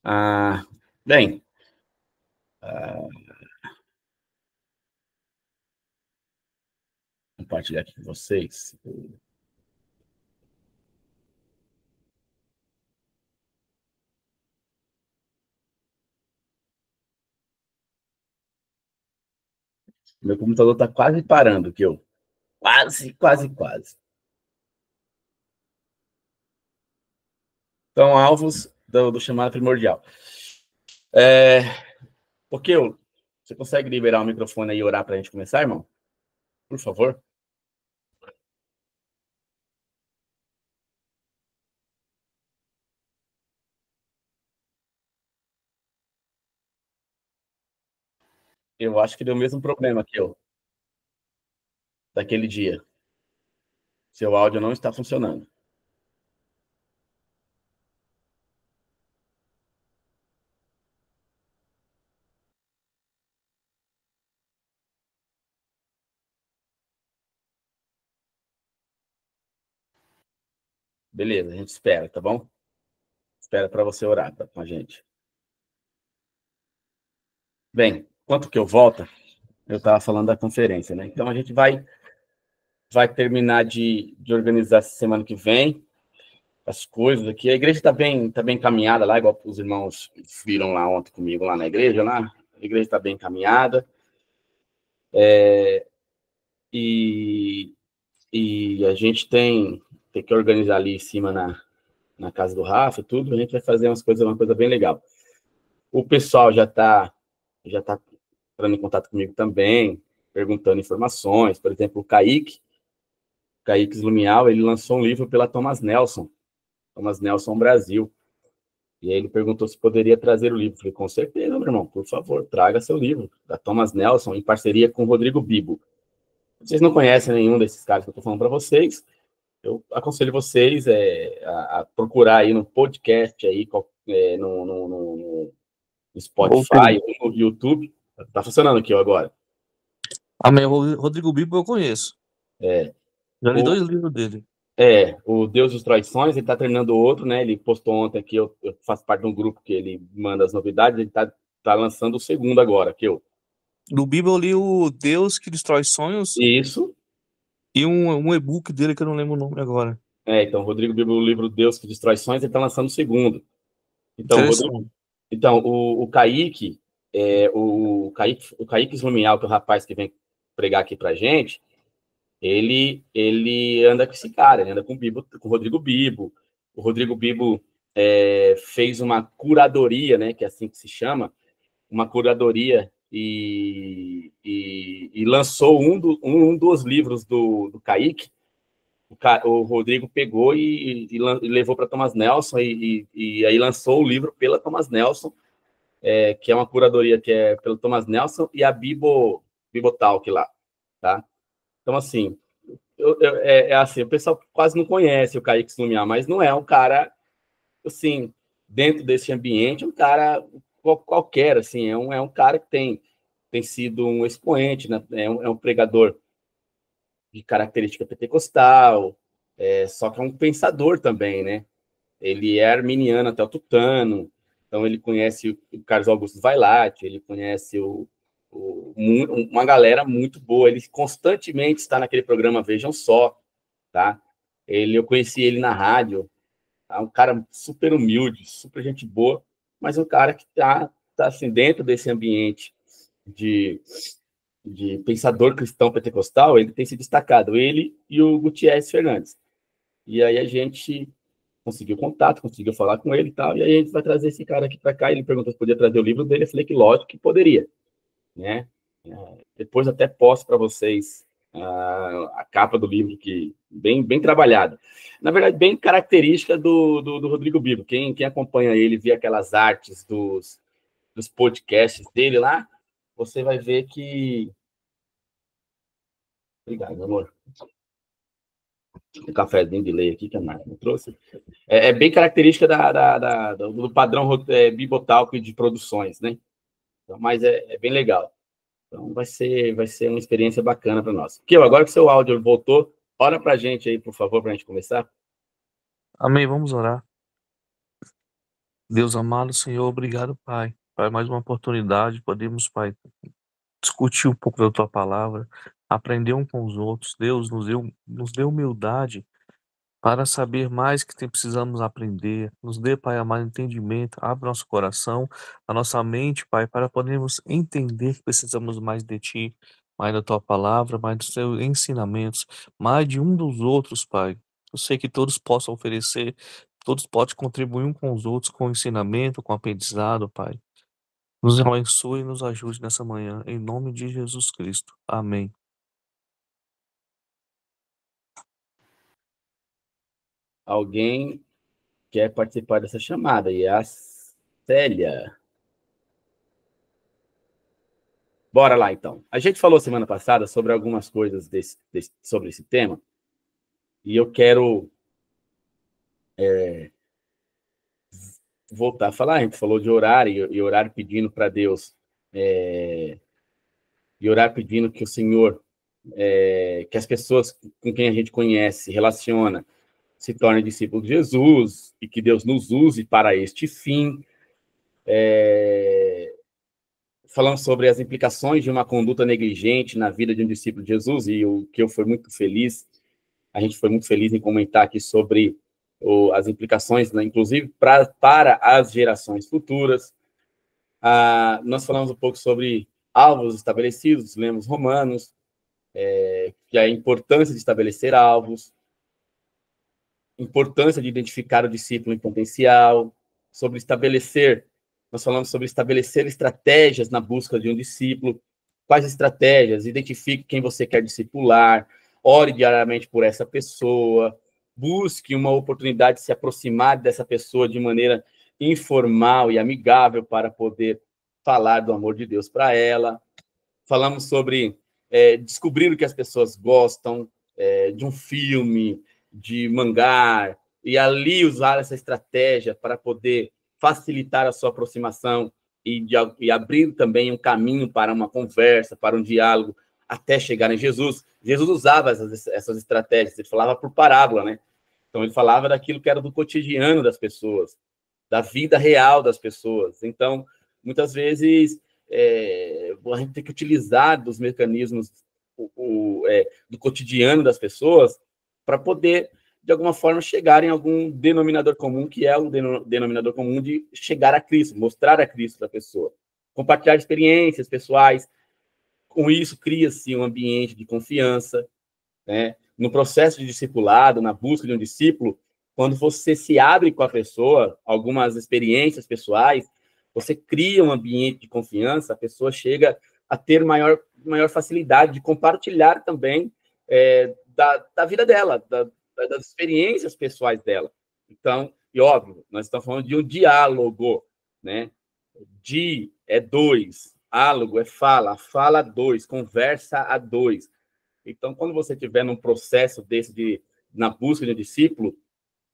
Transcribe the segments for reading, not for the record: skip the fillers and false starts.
Ah, bem, compartilhar aqui com vocês. Meu computador está quase parando, que eu quase. Então, alvos do chamado primordial. Porque você consegue liberar o microfone aí e orar para a gente começar, irmão? Por favor. Eu acho que deu o mesmo problema que eu, daquele dia. Seu áudio não está funcionando. Beleza, a gente espera, tá bom? Espera para você orar com a gente. Bem, enquanto que eu volto, eu estava falando da conferência, né? Então, a gente vai terminar de organizar essa semana que vem as coisas aqui. A igreja tá bem encaminhada lá, igual os irmãos viram lá ontem comigo, lá na igreja, lá. A igreja está bem encaminhada. E, e a gente tem que organizar ali em cima na casa do Rafa e tudo. A gente vai fazer uma coisa bem legal. O pessoal já tá entrando em contato comigo também, perguntando informações. Por exemplo, o Kaique Slumial, ele lançou um livro pela Thomas Nelson Brasil. E aí ele perguntou se poderia trazer o livro. Eu falei, com certeza, meu irmão, por favor, traga seu livro, da Thomas Nelson, em parceria com o Rodrigo Bibo. Vocês não conhecem nenhum desses caras que eu estou falando para vocês, eu aconselho vocês a procurar aí no podcast, aí, no Spotify, no YouTube. Tá funcionando aqui agora. Amém. O Rodrigo Bibo eu conheço. Já li 2 livros dele. O Deus dos Traições, ele está terminando outro, né? Ele postou ontem aqui, eu faço parte de um grupo que ele manda as novidades, ele tá lançando o segundo agora, que eu. Do Bibo eu li o Deus que Destrói Sonhos Isso. e um e-book dele que eu não lembro o nome agora. Então, Rodrigo Bibo, o livro Deus que Destrói Sonhos, ele está lançando o segundo. Então, Interessante. o Kaique, o Kaique Slumial, que é o rapaz que vem pregar aqui pra gente, ele anda com esse cara, ele anda com o Rodrigo Bibo. O Rodrigo Bibo fez uma curadoria, né, que é assim que se chama, uma curadoria e lançou um dos livros do Kaique. O Rodrigo pegou e levou para Thomas Nelson e aí lançou o livro pela Thomas Nelson, que é uma curadoria que é pelo Thomas Nelson e a Bibotalk lá, tá? Então, assim, assim, o pessoal quase não conhece o Kaique Slumiar, mas não é um cara, assim, dentro desse ambiente, um cara qualquer, assim, é um cara que tem sido um expoente, né? É um pregador de característica pentecostal, só que é um pensador também, né? Ele é arminiano até o tutano, então ele conhece o Carlos Augusto Vailate, ele conhece uma galera muito boa, ele constantemente está naquele programa Vejam Só, tá? Eu conheci ele na rádio, tá? Um cara super humilde, super gente boa, mas um cara que tá assim, dentro desse ambiente de pensador cristão pentecostal, ele tem se destacado, ele e o Gutierrez Fernandes. E aí a gente conseguiu contato, conseguiu falar com ele e tal, e aí a gente vai trazer esse cara aqui para cá, ele perguntou se podia trazer o livro dele, eu falei que lógico que poderia, né? Depois até posto para vocês a capa do livro, que bem trabalhada. Na verdade, bem característica do Rodrigo Bibo. Quem acompanha ele, vê aquelas artes dos podcasts dele lá, você vai ver que... Obrigado, meu amor. Um cafezinho de lei aqui que a Marta me trouxe. Bem característica do padrão Bibotalk de produções, né? Então, mas é bem legal. Então vai ser uma experiência bacana para nós. Kio, agora que seu áudio voltou, ora para a gente aí, por favor, para a gente começar. Amém. Vamos orar. Deus amado, Senhor, obrigado, Pai. Pai, mais uma oportunidade, podemos, Pai, discutir um pouco da Tua palavra, aprender um com os outros. Deus nos dê humildade para saber mais que precisamos aprender. Nos dê, Pai amado, entendimento. Abre nosso coração, a nossa mente, Pai, para podermos entender que precisamos mais de Ti, mais da Tua palavra, mais dos Teus ensinamentos, mais de um dos outros, Pai. Eu sei que todos possam oferecer, todos podem contribuir um com os outros, com o ensinamento, com o aprendizado, Pai. Nos abençoe e nos ajude nessa manhã, em nome de Jesus Cristo. Amém. Alguém quer participar dessa chamada, e é a Célia. Bora lá, então. A gente falou semana passada sobre algumas coisas sobre esse tema, e eu quero voltar a falar. A gente falou de orar, e orar pedindo para Deus, e orar pedindo que o Senhor, que as pessoas com quem a gente conhece, relaciona, se tornem discípulos de Jesus, e que Deus nos use para este fim. Falando sobre as implicações de uma conduta negligente na vida de um discípulo de Jesus, e o que eu fui muito feliz, a gente foi muito feliz em comentar aqui sobre as implicações, né, inclusive para as gerações futuras. Nós falamos um pouco sobre alvos estabelecidos, lemos Romanos, que a importância de estabelecer alvos, importância de identificar o discípulo em potencial, nós falamos sobre estabelecer estratégias na busca de um discípulo. Quais estratégias? Identifique quem você quer discipular, ore diariamente por essa pessoa, busque uma oportunidade de se aproximar dessa pessoa de maneira informal e amigável para poder falar do amor de Deus para ela. Falamos sobre descobrir o que as pessoas gostam, de um filme, de mangá, e ali usar essa estratégia para poder facilitar a sua aproximação e abrir também um caminho para uma conversa, para um diálogo, até chegar em Jesus. Jesus usava essas estratégias, ele falava por parábola, né? Então, ele falava daquilo que era do cotidiano das pessoas, da vida real das pessoas. Então, muitas vezes, a gente tem que utilizar dos mecanismos do cotidiano das pessoas para poder, de alguma forma, chegar em algum denominador comum, que é o denominador comum de chegar a Cristo, mostrar a Cristo para a pessoa. Compartilhar experiências pessoais. Com isso, cria-se um ambiente de confiança, né? No processo de discipulado, na busca de um discípulo, quando você se abre com a pessoa, algumas experiências pessoais, você cria um ambiente de confiança, a pessoa chega a ter maior facilidade de compartilhar também da vida dela, das experiências pessoais dela. Então, e óbvio, nós estamos falando de um diálogo, né? Di é dois, álogo é fala dois, conversa a dois. Então, quando você estiver num processo desse na busca de um discípulo,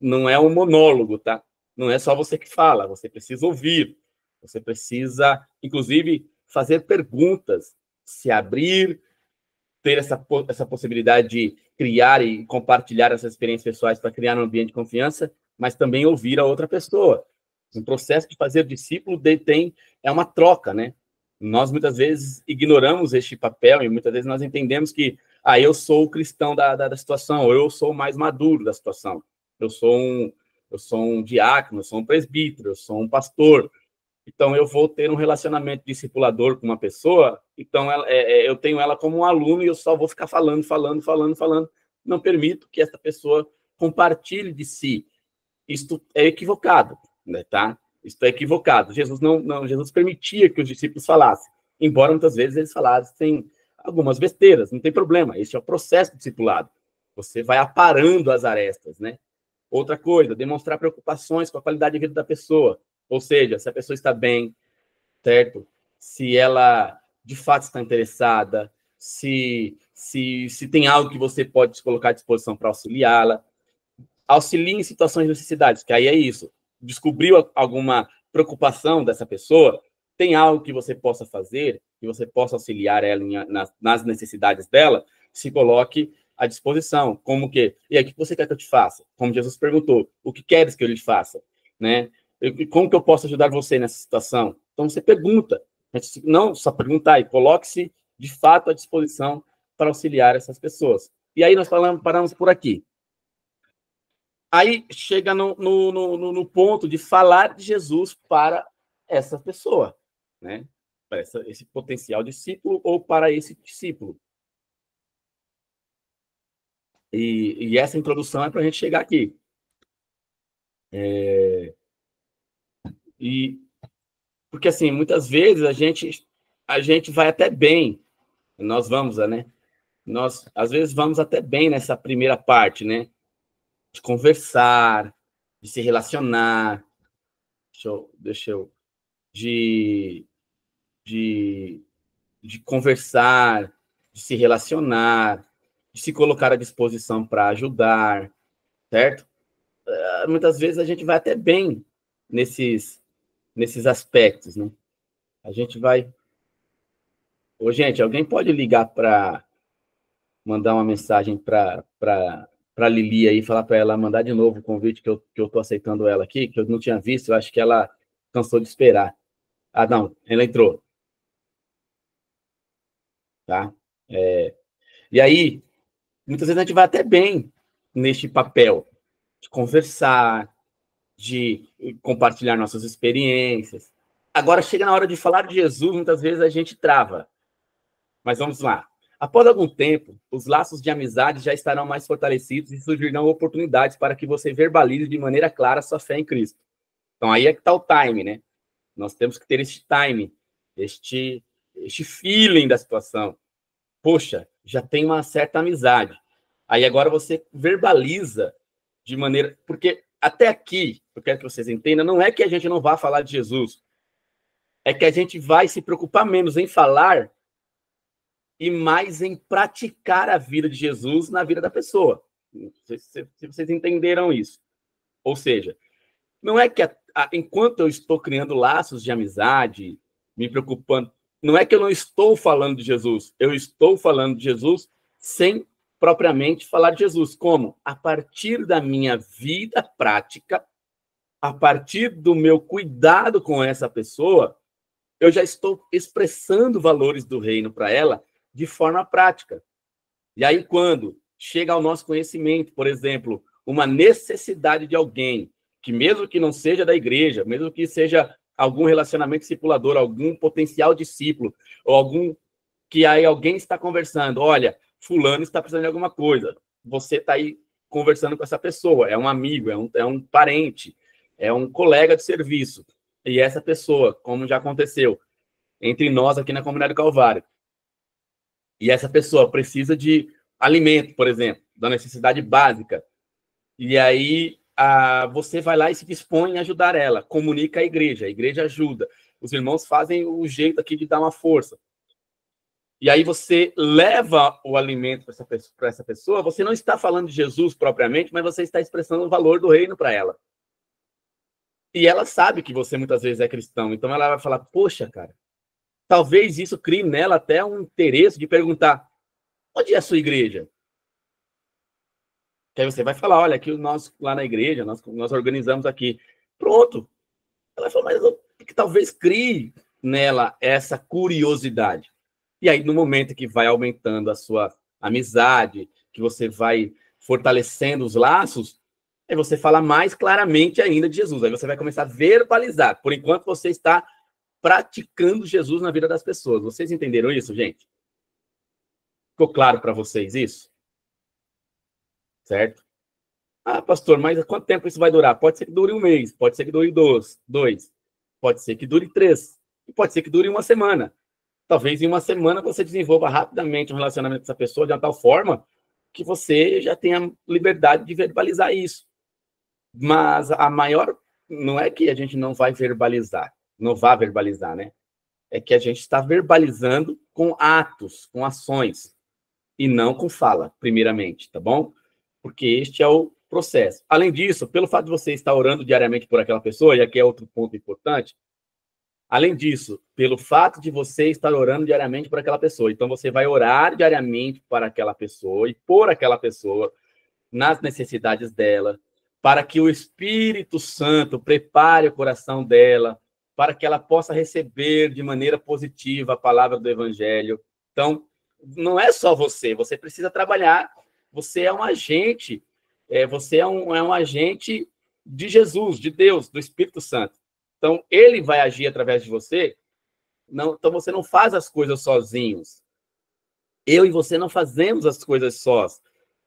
não é um monólogo, tá? Não é só você que fala, você precisa ouvir, você precisa, inclusive, fazer perguntas, se abrir, ter essa possibilidade de criar e compartilhar essas experiências pessoais para criar um ambiente de confiança, mas também ouvir a outra pessoa. O processo de fazer discípulo é uma troca, né? Nós, muitas vezes, ignoramos este papel e muitas vezes nós entendemos que eu sou o cristão da situação, ou eu sou o mais maduro da situação. Eu sou um diácono, eu sou um presbítero, eu sou um pastor. Então, eu vou ter um relacionamento discipulador com uma pessoa, então eu tenho ela como um aluno e eu só vou ficar falando. Não permito que essa pessoa compartilhe de si. Isto é equivocado, né, tá? Isto é equivocado. Jesus permitia que os discípulos falassem, embora muitas vezes eles falassem algumas besteiras, não tem problema, esse é o processo do discipulado. Você vai aparando as arestas, né? Outra coisa, demonstrar preocupações com a qualidade de vida da pessoa, ou seja, se a pessoa está bem, certo? Se ela, de fato, está interessada, se tem algo que você pode colocar à disposição para auxiliá-la. Auxilie em situações de necessidades, que aí é isso. Descobriu alguma preocupação dessa pessoa, tem algo que você possa fazer, que você possa auxiliar ela nas necessidades dela, se coloque à disposição. Como que? E aí, o que você quer que eu te faça? Como Jesus perguntou, o que queres que eu lhe faça? Né? Como que eu posso ajudar você nessa situação? Então, você pergunta. Não só perguntar, e coloque-se, de fato, à disposição para auxiliar essas pessoas. E aí nós paramos por aqui. Aí chega no ponto de falar de Jesus para essa pessoa, né? Para esse potencial discípulo ou para esse discípulo. E essa introdução é para a gente chegar aqui. Porque, assim, muitas vezes a gente vai até bem, nós vamos, né? Nós, às vezes, vamos até bem nessa primeira parte, né? De conversar, de se relacionar, de, de, de conversar, de se relacionar, de se colocar à disposição para ajudar, certo? Muitas vezes a gente vai até bem nesses aspectos, né? A gente vai... Ô, gente, alguém pode ligar para mandar uma mensagem para Lili aí, falar para ela mandar de novo o convite que eu estou aceitando ela aqui, que eu não tinha visto, eu acho que ela cansou de esperar. Ah, não, ela entrou. Tá? E aí, muitas vezes a gente vai até bem neste papel de conversar, de compartilhar nossas experiências. Agora, chega na hora de falar de Jesus, muitas vezes a gente trava. Mas vamos lá. Após algum tempo, os laços de amizade já estarão mais fortalecidos e surgirão oportunidades para que você verbalize de maneira clara sua fé em Cristo. Então, aí é que está o time, né? Nós temos que ter este time, este feeling da situação. Poxa, já tem uma certa amizade. Aí agora você verbaliza de maneira... Porque até aqui, eu quero que vocês entendam, não é que a gente não vá falar de Jesus, é que a gente vai se preocupar menos em falar e mais em praticar a vida de Jesus na vida da pessoa. Não sei se vocês entenderam isso. Ou seja, não é que enquanto eu estou criando laços de amizade, me preocupando, não é que eu não estou falando de Jesus, eu estou falando de Jesus sem propriamente falar de Jesus. Como? A partir da minha vida prática, a partir do meu cuidado com essa pessoa, eu já estou expressando valores do reino para ela de forma prática. E aí, quando chega ao nosso conhecimento, por exemplo, uma necessidade de alguém, que mesmo que não seja da igreja, mesmo que seja algum relacionamento discipulador, algum potencial discípulo, ou algum que aí alguém está conversando, olha, fulano está precisando de alguma coisa, você está aí conversando com essa pessoa, é um amigo, é um parente, é um colega de serviço, e essa pessoa, como já aconteceu entre nós aqui na Comunidade do Calvário, e essa pessoa precisa de alimento, por exemplo, da necessidade básica, e aí você vai lá e se dispõe a ajudar ela, comunica a igreja ajuda, os irmãos fazem o jeito aqui de dar uma força. E aí você leva o alimento para essa pessoa, você não está falando de Jesus propriamente, mas você está expressando o valor do reino para ela. E ela sabe que você muitas vezes é cristão, então ela vai falar, poxa, cara, talvez isso crie nela até um interesse de perguntar, onde é a sua igreja? Que aí você vai falar, olha, aqui nós lá na igreja, nós organizamos aqui. Pronto. Ela falou, mas que talvez crie nela essa curiosidade. E aí, no momento que vai aumentando a sua amizade, que você vai fortalecendo os laços, aí você fala mais claramente ainda de Jesus. Aí você vai começar a verbalizar. Por enquanto, você está praticando Jesus na vida das pessoas. Vocês entenderam isso, gente? Ficou claro para vocês isso? Certo? Ah, pastor, mas quanto tempo isso vai durar? Pode ser que dure um mês, pode ser que dure dois, pode ser que dure 3, e pode ser que dure uma semana. Talvez em uma semana você desenvolva rapidamente um relacionamento com essa pessoa de uma tal forma que você já tenha liberdade de verbalizar isso. Mas a maior... Não é que a gente não vai verbalizar, não vá verbalizar, né? É que a gente está verbalizando com atos, com ações, e não com fala, primeiramente, tá bom? Porque este é o processo. Além disso, pelo fato de você estar orando diariamente por aquela pessoa, e aqui é outro ponto importante, além disso, pelo fato de você estar orando diariamente por aquela pessoa, então você vai orar diariamente para aquela pessoa e por aquela pessoa, nas necessidades dela, para que o Espírito Santo prepare o coração dela, para que ela possa receber de maneira positiva a palavra do Evangelho. Então, não é só você, você precisa trabalhar, você é um agente, você é um agente de Jesus, de Deus, do Espírito Santo. Então, ele vai agir através de você. Não, então, você não faz as coisas sozinhos. Eu e você não fazemos as coisas sós.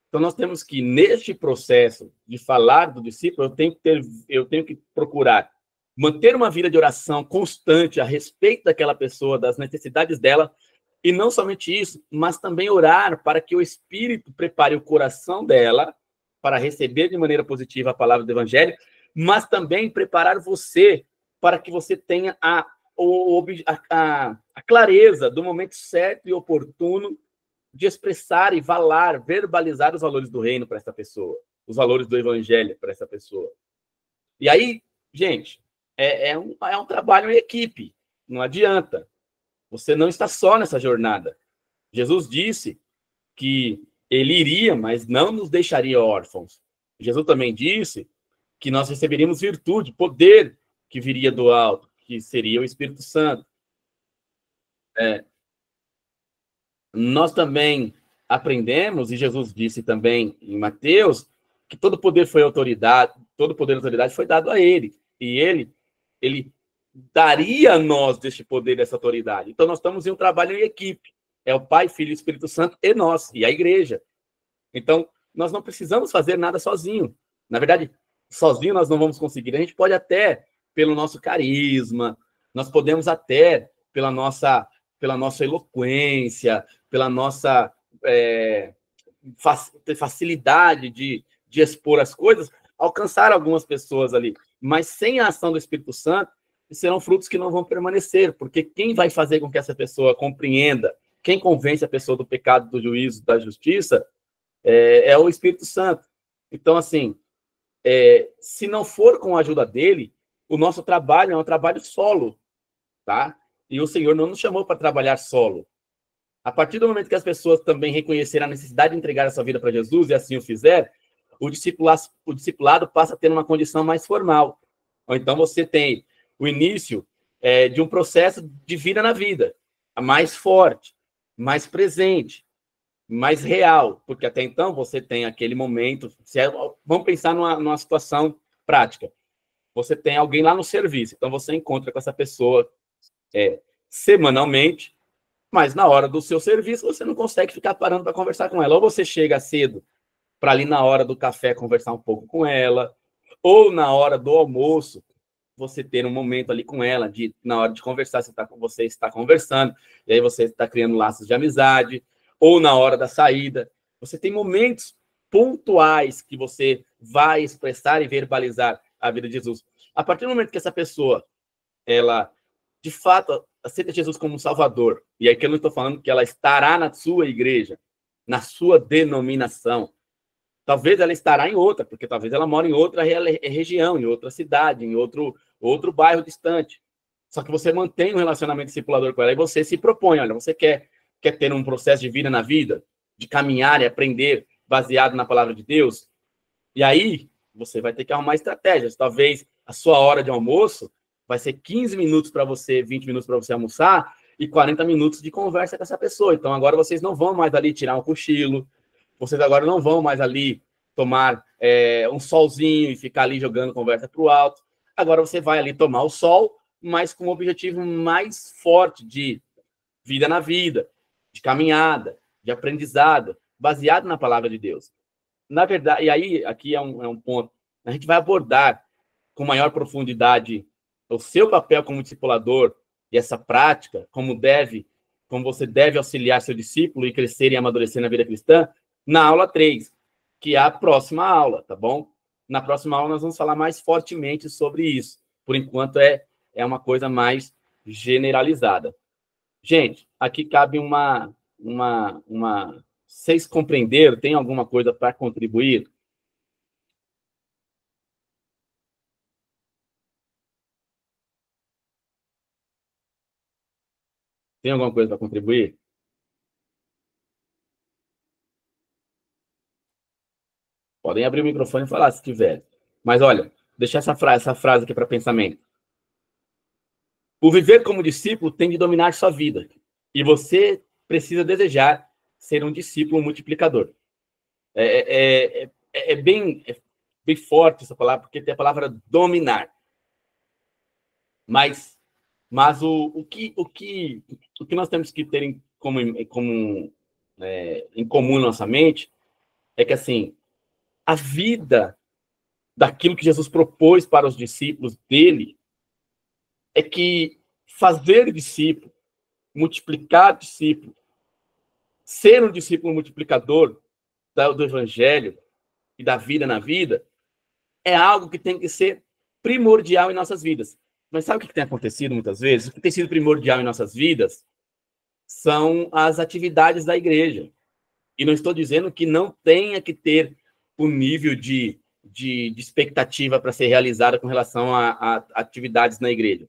Então, nós temos que, neste processo de falar do discípulo, eu tenho que procurar manter uma vida de oração constante a respeito daquela pessoa, das necessidades dela, e não somente isso, mas também orar para que o Espírito prepare o coração dela para receber de maneira positiva a palavra do Evangelho, mas também preparar você para que você tenha a clareza do momento certo e oportuno de expressar e falar, verbalizar os valores do reino para essa pessoa, os valores do Evangelho para essa pessoa. E aí, gente, é um trabalho em equipe, não adianta. Você não está só nessa jornada. Jesus disse que ele iria, mas não nos deixaria órfãos. Jesus também disse que nós receberíamos virtude, poder que viria do alto, que seria o Espírito Santo. Nós também aprendemos, e Jesus disse também em Mateus, que todo poder foi autoridade, todo poder e autoridade foi dado a ele. E ele daria a nós deste poder, dessa autoridade. Então, nós estamos em um trabalho em equipe. É o Pai, Filho e Espírito Santo e nós, e a igreja. Então, nós não precisamos fazer nada sozinho. Na verdade, sozinho nós não vamos conseguir. A gente pode até, pelo nosso carisma, nós podemos até, pela nossa eloquência, pela nossa facilidade de expor as coisas, alcançar algumas pessoas ali. Mas sem a ação do Espírito Santo, serão frutos que não vão permanecer, porque quem vai fazer com que essa pessoa compreenda, quem convence a pessoa do pecado, do juízo, da justiça, é o Espírito Santo. Então, assim, se não for com a ajuda dele, o nosso trabalho é um trabalho solo, tá? E o Senhor não nos chamou para trabalhar solo. A partir do momento que as pessoas também reconhecerem a necessidade de entregar a sua vida para Jesus e assim o fizer, o discipulado passa a ter uma condição mais formal. Ou então você tem o início de um processo de vida na vida, mais forte, mais presente, mais real, porque até então você tem aquele momento, vamos pensar numa situação prática. Você tem alguém lá no serviço, então você encontra com essa pessoa semanalmente, mas na hora do seu serviço você não consegue ficar parando para conversar com ela. Ou você chega cedo para ali na hora do café conversar um pouco com ela, ou na hora do almoço você ter um momento ali com ela, na hora de conversar, você está conversando, e aí você está criando laços de amizade, ou na hora da saída. Você tem momentos pontuais que você vai expressar e verbalizar a vida de Jesus. A partir do momento que essa pessoa, ela, de fato, aceita Jesus como um Salvador, e aqui eu não estou falando que ela estará na sua igreja, na sua denominação. Talvez ela estará em outra, porque talvez ela mora em outra região, em outra cidade, em outro bairro distante. Só que você mantém um relacionamento discipulador com ela e você se propõe, olha, você quer ter um processo de vida na vida, de caminhar e aprender baseado na palavra de Deus? E aí você vai ter que arrumar estratégias. Talvez a sua hora de almoço vai ser 15 minutos para você, 20 minutos para você almoçar e 40 minutos de conversa com essa pessoa. Então agora vocês não vão mais ali tirar um cochilo, vocês agora não vão mais ali tomar um solzinho e ficar ali jogando conversa para o alto. Agora você vai ali tomar o sol, mas com um objetivo mais forte de vida na vida, de caminhada, de aprendizado, baseado na palavra de Deus. Na verdade, e aí, aqui é um ponto, a gente vai abordar com maior profundidade o seu papel como discipulador e essa prática, como você deve auxiliar seu discípulo e crescer e amadurecer na vida cristã, na aula 3, que é a próxima aula, tá bom? Na próxima aula nós vamos falar mais fortemente sobre isso. Por enquanto é uma coisa mais generalizada. Gente, aqui cabe vocês compreenderam? Tem alguma coisa para contribuir? Tem alguma coisa para contribuir? Podem abrir o microfone e falar se tiver. Mas olha, deixa essa frase aqui para pensamento. O viver como discípulo tem de dominar sua vida. E você precisa desejar ser um discípulo multiplicador. É bem forte essa palavra, porque tem a palavra dominar. Mas o que nós temos que ter em comum na nossa mente é que, assim, a vida daquilo que Jesus propôs para os discípulos dele é que fazer discípulo, multiplicar discípulo, ser um discípulo multiplicador do evangelho e da vida na vida é algo que tem que ser primordial em nossas vidas. Mas sabe o que tem acontecido muitas vezes? O que tem sido primordial em nossas vidas são as atividades da igreja. E não estou dizendo que não tenha que ter o nível de expectativa para ser realizada com relação a atividades na igreja.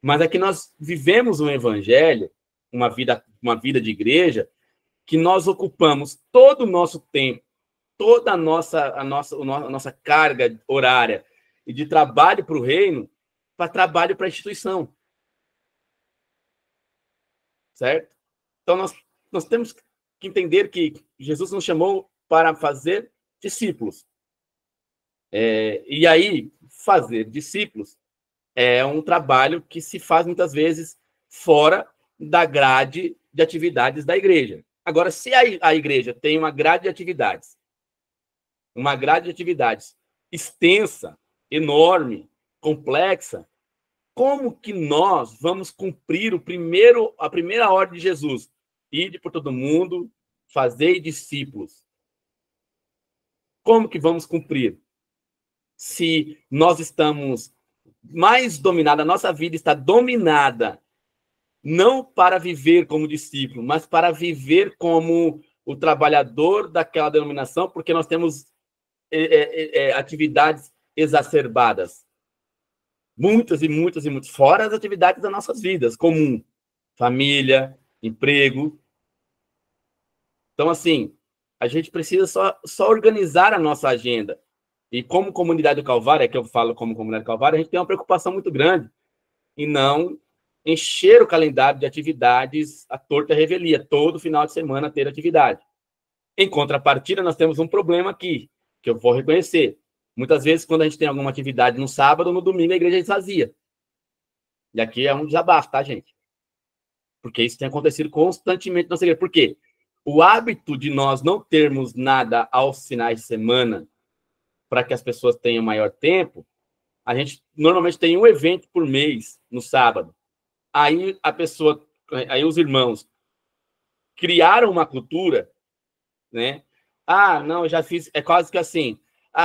Mas é que nós vivemos um evangelho, uma vida de igreja, que nós ocupamos todo o nosso tempo, toda a nossa carga horária e de trabalho para o reino, para trabalho para a instituição. Certo? Então, nós temos que entender que Jesus nos chamou para fazer discípulos. E aí, fazer discípulos é um trabalho que se faz muitas vezes fora da grade de atividades da igreja. Agora, se a igreja tem uma grade de atividades extensa, enorme, complexa, como que nós vamos cumprir a primeira ordem de Jesus? Ide por todo mundo, fazei discípulos. Como que vamos cumprir? Se nós estamos mais dominados, a nossa vida está dominada não para viver como discípulo, mas para viver como o trabalhador daquela denominação, porque nós temos atividades exacerbadas. Muitas e muitas e muitas, fora as atividades das nossas vidas, comum, família, emprego. Então, assim, a gente precisa só organizar a nossa agenda. E como comunidade do Calvário, é que eu falo como comunidade do Calvário, a gente tem uma preocupação muito grande em não encher o calendário de atividades à torta e à revelia, todo final de semana ter atividade. Em contrapartida, nós temos um problema aqui, que eu vou reconhecer. Muitas vezes, quando a gente tem alguma atividade no sábado, no domingo a igreja esvazia. E aqui é um desabafo, tá, gente? Porque isso tem acontecido constantemente na nossa igreja. Por quê? O hábito de nós não termos nada aos finais de semana para que as pessoas tenham maior tempo, a gente normalmente tem um evento por mês no sábado. Aí os irmãos criaram uma cultura, né? Ah, não, já fiz, é quase que assim,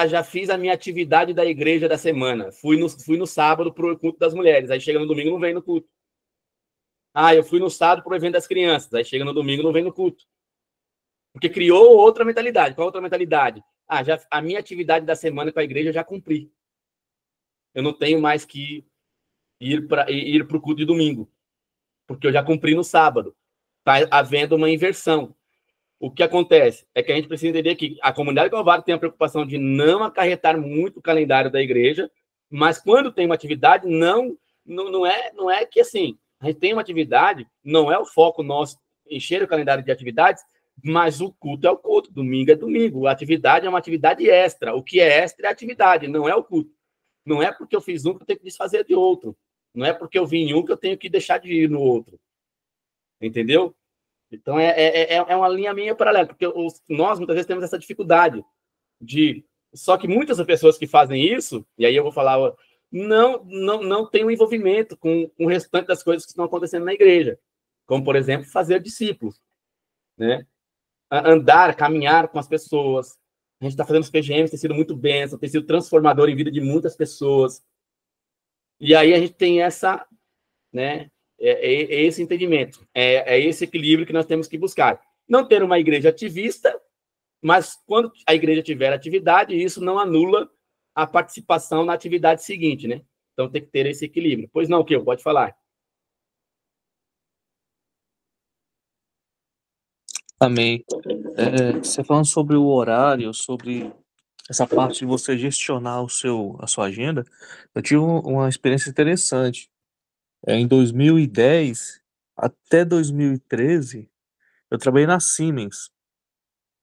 já fiz a minha atividade da igreja da semana, fui no sábado para o culto das mulheres, aí chega no domingo não vem no culto. Eu fui no sábado para o evento das crianças, aí chega no domingo não vem no culto. Porque criou outra mentalidade. Qual outra mentalidade? A minha atividade da semana com a igreja eu já cumpri. Eu não tenho mais que ir para o culto de domingo, porque eu já cumpri no sábado. Está havendo uma inversão. O que acontece é que a gente precisa entender que a comunidade Calvário tem a preocupação de não acarretar muito o calendário da igreja, mas quando tem uma atividade, não é que assim, a gente tem uma atividade, não é o foco nosso encher o calendário de atividades, mas o culto é o culto, domingo é domingo, a atividade é uma atividade extra, o que é extra é a atividade, não é o culto. Não é porque eu fiz um que eu tenho que desfazer de outro, não é porque eu vim em um que eu tenho que deixar de ir no outro, entendeu? Então, é uma linha meio paralela, porque nós, muitas vezes, temos essa dificuldade Só que muitas das pessoas que fazem isso, e aí eu vou falar, não tem um envolvimento com o restante das coisas que estão acontecendo na igreja. Como, por exemplo, fazer discípulos, né? Andar, caminhar com as pessoas. A gente está fazendo os PGMs, tem sido muito bênção, tem sido transformador em vida de muitas pessoas. E aí a gente tem essa, né? Esse entendimento, esse equilíbrio que nós temos que buscar. Não ter uma igreja ativista, mas quando a igreja tiver atividade, isso não anula a participação na atividade seguinte, né? Então tem que ter esse equilíbrio. Pois não, que eu pode falar. Amém. Você falando sobre o horário, sobre essa parte de você gestionar a sua agenda, eu tive uma experiência interessante. Em 2010 até 2013, eu trabalhei na Siemens.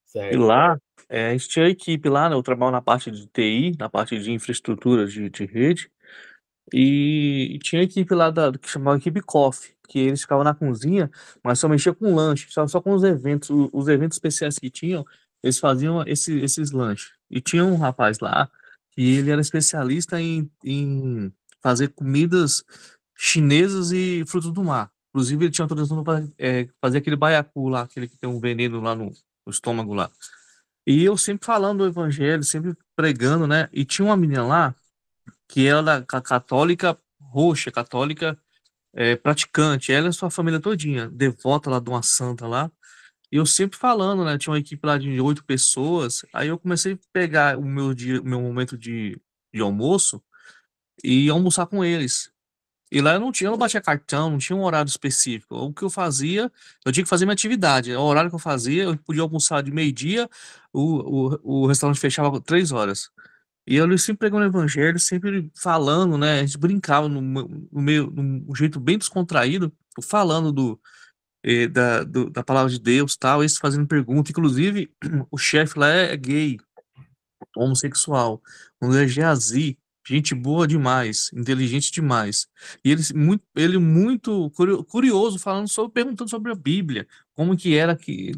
E Certo, lá, a gente tinha equipe lá, né, eu trabalho na parte de TI, na parte de infraestrutura de rede, e tinha equipe lá que chamava equipe Coffee, que eles ficavam na cozinha, mas só mexia com lanche, só com os eventos, os eventos especiais que tinham, eles faziam esses lanches. E tinha um rapaz lá que ele era especialista em fazer comidas chinesas e frutos do mar. Inclusive, ele tinha autorização para fazer aquele baiacu lá, aquele que tem um veneno lá no estômago lá. E eu sempre falando do evangelho, sempre pregando, né? E tinha uma menina lá que ela era católica roxa, católica praticante, ela e sua família todinha, devota lá de uma santa lá. E eu sempre falando, né? Tinha uma equipe lá de 8 pessoas. Aí eu comecei a pegar o meu dia, o meu momento de almoço e almoçar com eles. E lá eu não batia cartão, não tinha um horário específico. O que eu fazia, eu tinha que fazer minha atividade. O horário que eu fazia, eu podia almoçar de meio-dia, o restaurante fechava 3 horas. E eu sempre pregando o evangelho, sempre falando, né? A gente brincava no meio, num jeito bem descontraído, falando da palavra de Deus, tal, eles fazendo pergunta. Inclusive, o chefe lá é gay, homossexual, um é Geazi, gente boa demais, inteligente demais. E ele muito curioso, perguntando sobre a Bíblia, como que era que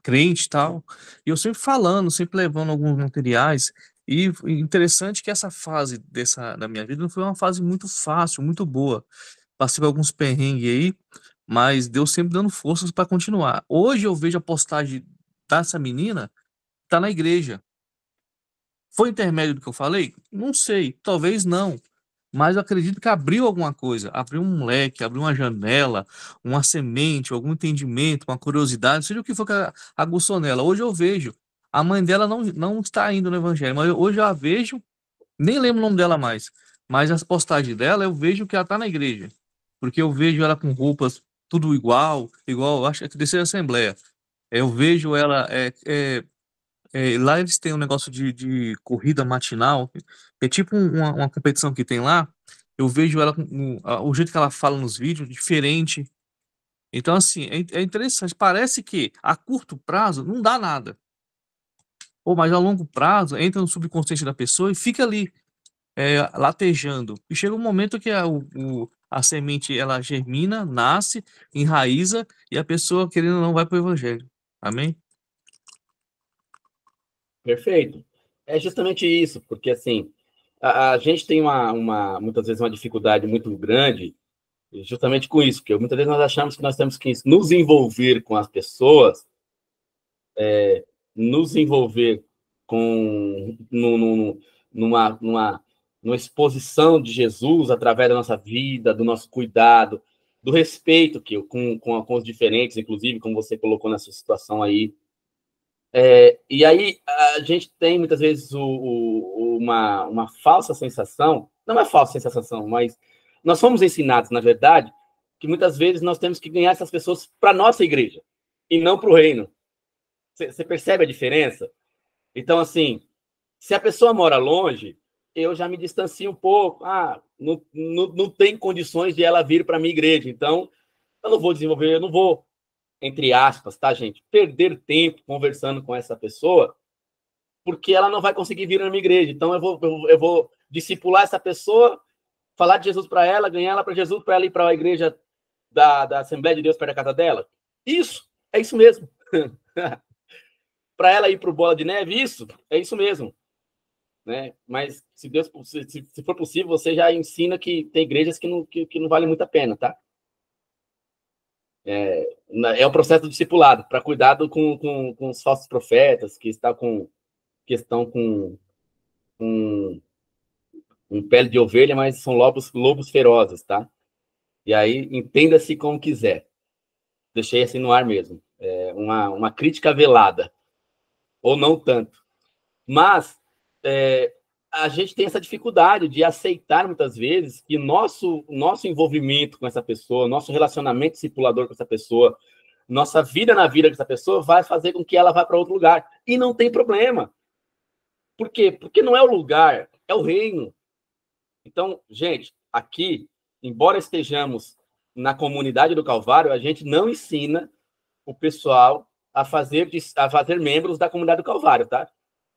crente e tal. E eu sempre falando, sempre levando alguns materiais. E interessante que essa fase da minha vida não foi uma fase muito fácil, muito boa. Passei por alguns perrengues aí, mas Deus sempre dando forças para continuar. Hoje eu vejo a postagem dessa menina, tá na igreja. Foi intermédio do que eu falei? Não sei, talvez não. Mas eu acredito que abriu alguma coisa, abriu um leque, abriu uma janela, uma semente, algum entendimento, uma curiosidade, seja o que for que aguçou nela. Hoje eu vejo, a mãe dela não está indo no evangelho, mas hoje eu a vejo, nem lembro o nome dela mais, mas as postagens dela eu vejo que ela está na igreja, porque eu vejo ela com roupas tudo igual, eu acho que descer a Assembleia. Eu vejo ela lá eles têm um negócio de corrida matinal, que é tipo uma competição que tem lá. Eu vejo ela o jeito que ela fala nos vídeos, diferente. Então, assim, é interessante. Parece que a curto prazo não dá nada. Ou mas a longo prazo entra no subconsciente da pessoa e fica ali, latejando. E chega um momento que a semente ela germina, nasce, enraiza e a pessoa, querendo ou não, vai para o evangelho. Amém? perfeito. É justamente isso, porque assim, a gente tem muitas vezes uma dificuldade muito grande justamente com isso, porque muitas vezes nós achamos que nós temos que nos envolver com as pessoas, nos envolver com numa exposição de Jesus através da nossa vida, do nosso cuidado, do respeito com os diferentes, inclusive, como você colocou nessa situação aí. E aí a gente tem muitas vezes uma falsa sensação, não é falsa sensação, mas nós fomos ensinados, na verdade, que muitas vezes nós temos que ganhar essas pessoas para a nossa igreja e não para o reino. Você percebe a diferença? Então, assim, se a pessoa mora longe, eu já me distancio um pouco. Não tem condições de ela vir para a minha igreja. Então, eu não vou, entre aspas, tá, gente, perder tempo conversando com essa pessoa, porque ela não vai conseguir vir na minha igreja. Então, eu vou discipular essa pessoa, falar de Jesus para ela, ganhar ela para Jesus, para ela ir para a igreja da Assembleia de Deus perto da casa dela. É isso mesmo. Para ela ir para o Bola de Neve, é isso mesmo. Né? Mas se for possível, você já ensina que tem igrejas que não valem muito a pena, tá? É o processo do discipulado, para cuidado com os falsos profetas que estão com pele de ovelha, mas são lobos ferozes, tá? E aí, entenda-se como quiser. Deixei assim no ar mesmo. Uma crítica velada, ou não tanto. Mas a gente tem essa dificuldade de aceitar, muitas vezes, que nosso envolvimento com essa pessoa, nosso relacionamento discipulador com essa pessoa, nossa vida na vida com essa pessoa vai fazer com que ela vá para outro lugar. E não tem problema. Por quê? Porque não é o lugar, é o reino. Então, gente, aqui, embora estejamos na comunidade do Calvário, a gente não ensina o pessoal a fazer membros da comunidade do Calvário, tá?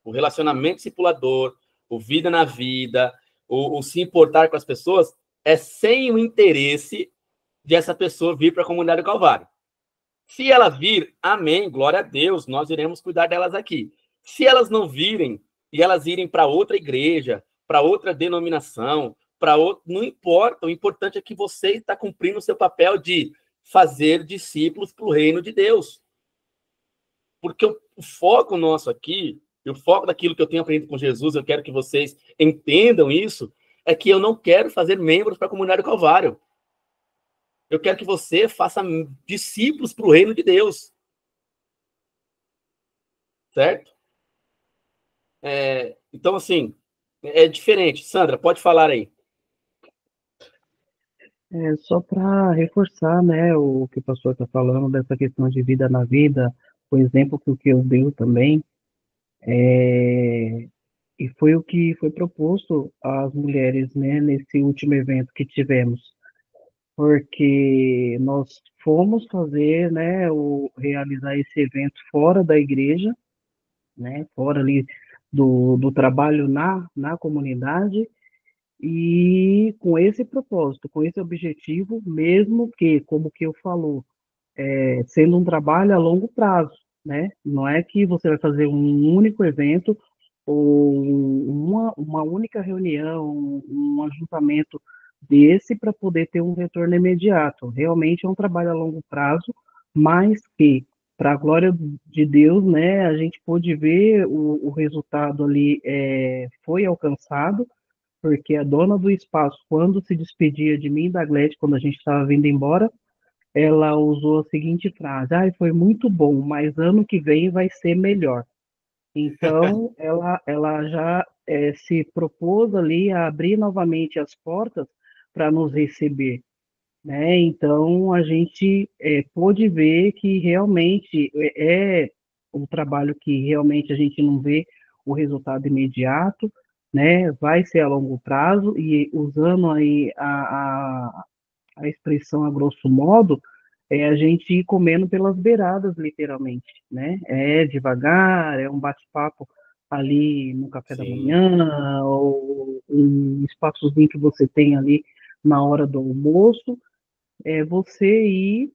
O relacionamento discipulador, o vida na vida, o se importar com as pessoas é sem o interesse de essa pessoa vir para a comunidade do Calvário. Se ela vir, amém, glória a Deus, nós iremos cuidar delas aqui. Se elas não virem e elas irem para outra igreja, para outra denominação, para outro, não importa, o importante é que você está cumprindo o seu papel de fazer discípulos para o reino de Deus. Porque o foco nosso aqui, e o foco daquilo que eu tenho aprendido com Jesus, eu quero que vocês entendam isso, é que eu não quero fazer membros para a comunidade do Calvário. Eu quero que você faça discípulos para o reino de Deus. Certo? Então, assim, é diferente. Sandra, pode falar aí. Só para reforçar, né, o que o pastor está falando dessa questão de vida na vida, o exemplo que eu dei também, e foi o que foi proposto às mulheres, né, nesse último evento que tivemos, porque nós fomos fazer, né, realizar esse evento fora da igreja, né, fora ali do trabalho na comunidade, e com esse propósito, com esse objetivo, mesmo que, como que eu falou, sendo um trabalho a longo prazo, né? Não é que você vai fazer um único evento ou uma única reunião, um ajuntamento desse para poder ter um retorno imediato. Realmente é um trabalho a longo prazo, mas que, para a glória de Deus, né, a gente pôde ver o resultado ali foi alcançado, porque a dona do espaço, quando se despedia de mim e da Glete, quando a gente estava vindo embora, ela usou a seguinte frase: foi muito bom, mas ano que vem vai ser melhor. Então, ela já se propôs ali a abrir novamente as portas para nos receber, né? Então, a gente pôde ver que realmente é um trabalho que realmente a gente não vê o resultado imediato, né? Vai ser a longo prazo, e usando aí a expressão a grosso modo, é a gente ir comendo pelas beiradas, literalmente, né? É devagar, é um bate-papo ali no café da manhã, ou um espaçozinho que você tem ali na hora do almoço, é você ir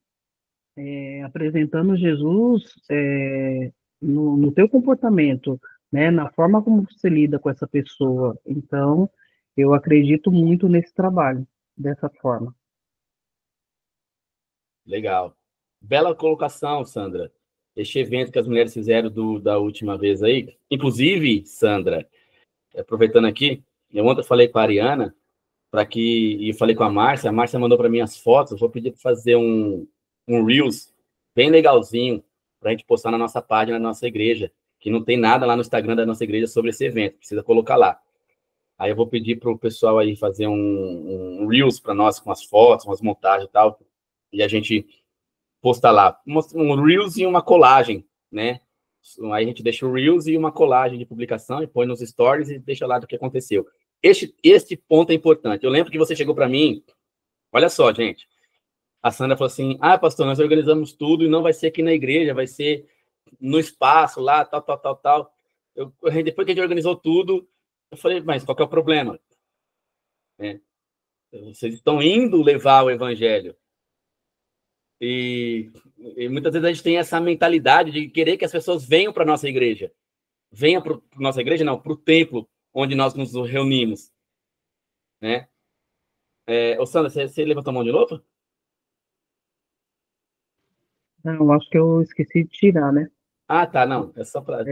apresentando Jesus no teu comportamento, né? Na forma como você lida com essa pessoa. Então, eu acredito muito nesse trabalho, dessa forma. Legal. Bela colocação, Sandra. Este evento que as mulheres fizeram da última vez aí. Inclusive, Sandra, aproveitando aqui, eu ontem falei com a Ariana, e falei com a Márcia mandou para mim as fotos, eu vou pedir para fazer um Reels bem legalzinho, para a gente postar na nossa página da nossa igreja, que não tem nada lá no Instagram da nossa igreja sobre esse evento, precisa colocar lá. Aí eu vou pedir para o pessoal aí fazer um Reels para nós, com as fotos, umas montagens e tal, e a gente postar lá. Um Reels e uma colagem, né? Aí a gente deixa o Reels e uma colagem de publicação e põe nos stories e deixa lá do que aconteceu. Este ponto é importante. Eu lembro que você chegou para mim, olha só, gente, a Sandra falou assim, pastor, nós organizamos tudo e não vai ser aqui na igreja, vai ser no espaço lá, tal. Depois que a gente organizou tudo, eu falei, mas qual que é o problema? Vocês estão indo levar o evangelho. E muitas vezes a gente tem essa mentalidade de querer que as pessoas venham para a nossa igreja. Venham para a nossa igreja, não, para o templo onde nós nos reunimos. Né? Sandra, você levantou a mão de novo? Não, acho que eu esqueci de tirar, né? Tá, não. É só para...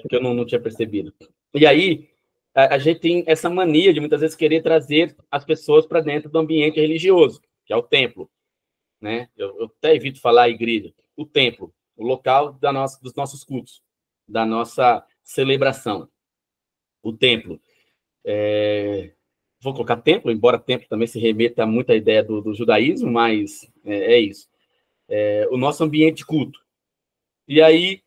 porque eu não tinha percebido. E aí, a gente tem essa mania de muitas vezes querer trazer as pessoas para dentro do ambiente religioso, que é o templo. Né? Eu até evito falar igreja. O templo, o local dos nossos cultos, da nossa celebração. O templo. Vou colocar templo, embora templo também se remeta a muita ideia do judaísmo, mas é isso. O nosso ambiente de culto. E aí,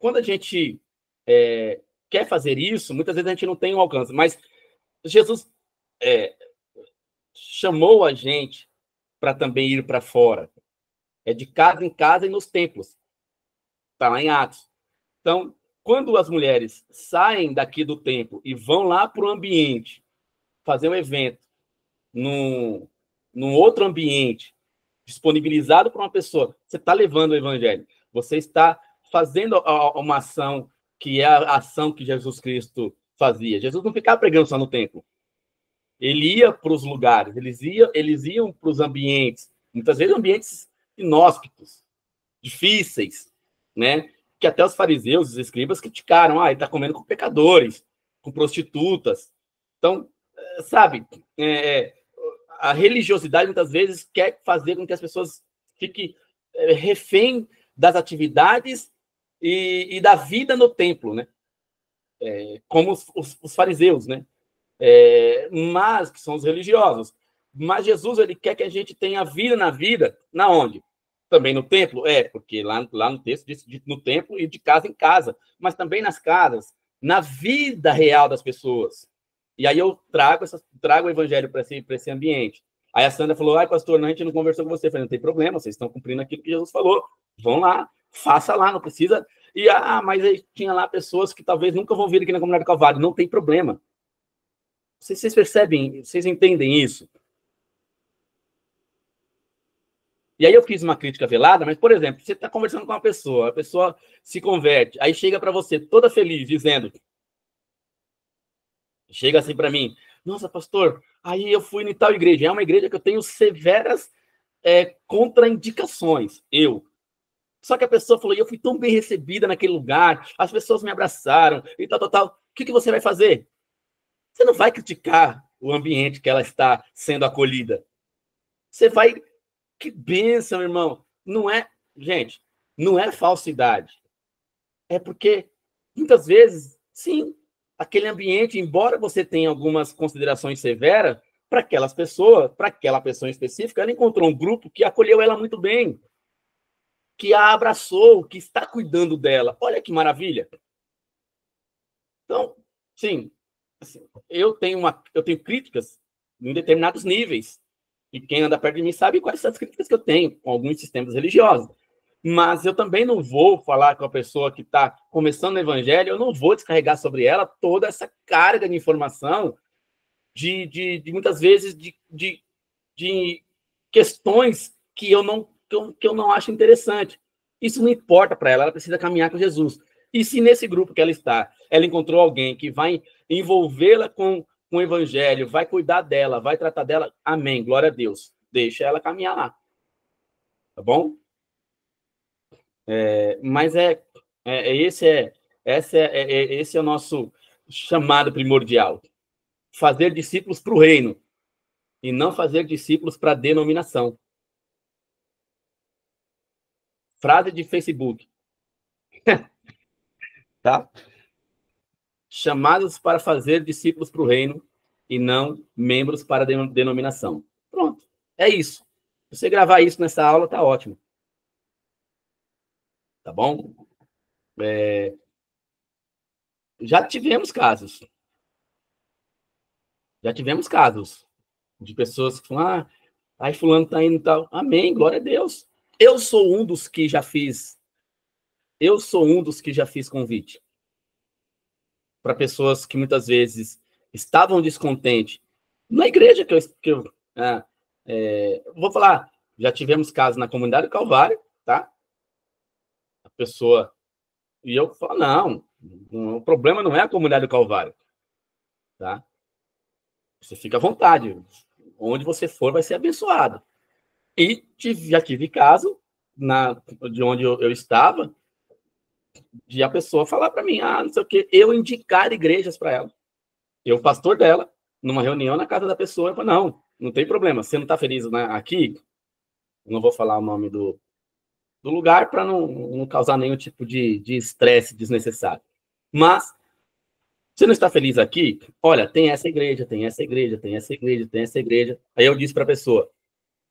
quando a gente quer fazer isso, muitas vezes a gente não tem um alcance, mas Jesus chamou a gente para também ir para fora. É de casa em casa e nos templos. Está lá em Atos. Então, quando as mulheres saem daqui do templo e vão lá para o ambiente, fazer um evento, num outro ambiente, disponibilizado para uma pessoa, você está levando o evangelho. Você está fazendo uma ação que é a ação que Jesus Cristo fazia. Jesus não ficava pregando só no templo. Ele ia para os lugares, eles iam para os ambientes, muitas vezes ambientes inóspitos, difíceis, né? Que até os fariseus, os escribas criticaram. Ele está comendo com pecadores, com prostitutas. Então, sabe, a religiosidade muitas vezes quer fazer com que as pessoas fiquem refém das atividades e da vida no templo, né? Como os fariseus, né? Mas que são os religiosos. Mas Jesus, ele quer que a gente tenha vida na vida, na onde? Também no templo? Porque lá no texto diz no templo e de casa em casa, mas também nas casas, na vida real das pessoas. E aí eu trago o evangelho para esse ambiente. Aí a Sandra falou, pastor, a gente não conversou com você. Eu falei, não tem problema, vocês estão cumprindo aquilo que Jesus falou. Vão lá, faça lá, não precisa... mas aí tinha lá pessoas que talvez nunca vão vir aqui na Comunidade do Calvário. Não tem problema. Vocês percebem, vocês entendem isso? E aí eu fiz uma crítica velada, mas, por exemplo, você está conversando com uma pessoa, a pessoa se converte, aí chega para você toda feliz, dizendo... Chega assim para mim, nossa, pastor, aí eu fui em tal igreja, é uma igreja que eu tenho severas contraindicações, Só que a pessoa falou, eu fui tão bem recebida naquele lugar, as pessoas me abraçaram, e tal. O que você vai fazer? Você não vai criticar o ambiente que ela está sendo acolhida. Você vai... Que bênção, irmão. Não é... Gente, não é falsidade. É porque, muitas vezes, sim, aquele ambiente, embora você tenha algumas considerações severas, para aquelas pessoas, para aquela pessoa específica, ela encontrou um grupo que acolheu ela muito bem, que a abraçou, que está cuidando dela. Olha que maravilha. Então, sim, assim, eu tenho críticas em determinados níveis. E quem anda perto de mim sabe quais são as críticas que eu tenho com alguns sistemas religiosos. Mas eu também não vou falar com a pessoa que está começando no evangelho, eu não vou descarregar sobre ela toda essa carga de informação de muitas vezes, de questões que eu não acho interessante. Isso não importa para ela precisa caminhar com Jesus. E se nesse grupo que ela está, ela encontrou alguém que vai envolvê-la com o evangelho, vai cuidar dela, vai tratar dela, amém, glória a Deus. Deixa ela caminhar lá. Tá bom? Mas esse é o nosso chamado primordial. Fazer discípulos para o reino e não fazer discípulos para denominação. Frase de Facebook. Tá? Chamados para fazer discípulos para o reino e não membros para denominação. Pronto. É isso. Se você gravar isso nessa aula, tá ótimo. Tá bom? Já tivemos casos. De pessoas que falam, aí fulano tá indo e tal. Amém, glória a Deus. Eu sou um dos que já fiz convite para pessoas que muitas vezes estavam descontentes. Na igreja que eu vou falar, já tivemos casos na Comunidade do Calvário, tá? A pessoa... E eu falo, não, o problema não é a Comunidade do Calvário, tá? Você fica à vontade. Onde você for, vai ser abençoado. E já tive caso, de onde eu estava, de a pessoa falar para mim, não sei o quê, eu indicar igrejas para ela. Eu, pastor dela, numa reunião na casa da pessoa, eu falei, não tem problema, você não está feliz aqui? Eu não vou falar o nome do lugar para não causar nenhum tipo de estresse desnecessário. Mas, você não está feliz aqui? Olha, tem essa igreja, tem essa igreja, tem essa igreja, tem essa igreja. Aí eu disse para a pessoa,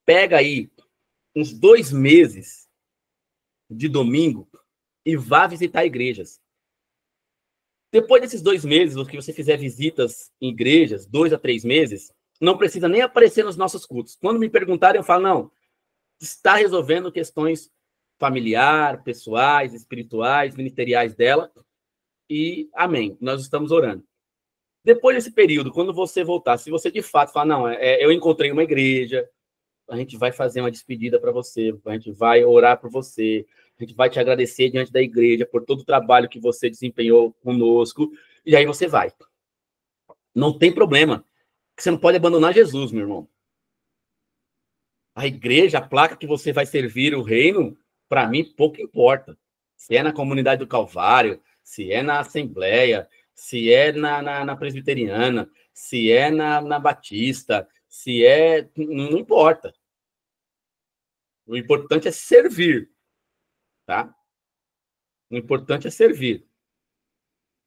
pega aí uns 2 meses de domingo e vá visitar igrejas. Depois desses 2 meses, que você fizer visitas em igrejas, 2 a 3 meses, não precisa nem aparecer nos nossos cultos. Quando me perguntarem, eu falo, não, está resolvendo questões familiares, pessoais, espirituais, ministeriais dela, e amém, nós estamos orando. Depois desse período, quando você voltar, se você de fato falar, não, eu encontrei uma igreja, a gente vai fazer uma despedida para você, a gente vai orar por você, a gente vai te agradecer diante da igreja por todo o trabalho que você desempenhou conosco, e aí você vai. Não tem problema. Você não pode abandonar Jesus, meu irmão. A igreja, a placa que você vai servir o reino, para mim, pouco importa. Se é na comunidade do Calvário, se é na Assembleia, se é na Presbiteriana, se é na Batista, se é... Não importa. O importante é servir, tá? O importante é servir.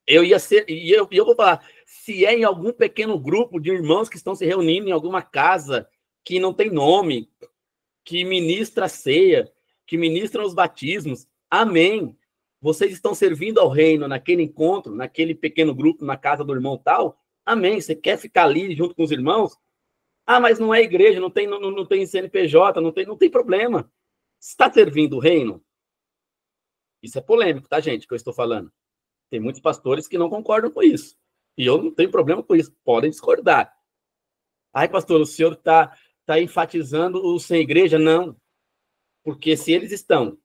Eu vou falar, se é em algum pequeno grupo de irmãos que estão se reunindo em alguma casa que não tem nome, que ministra a ceia, que ministram os batismos, amém. Vocês estão servindo ao reino naquele encontro, naquele pequeno grupo, na casa do irmão tal, amém. Você quer ficar ali junto com os irmãos? Ah, mas não é igreja, não tem CNPJ, não tem problema. Está servindo o reino? Isso é polêmico, tá, gente, que eu estou falando. Tem muitos pastores que não concordam com isso. E eu não tenho problema com isso. Podem discordar. Ai, pastor, o senhor está enfatizando o sem igreja? Não. Porque se eles estão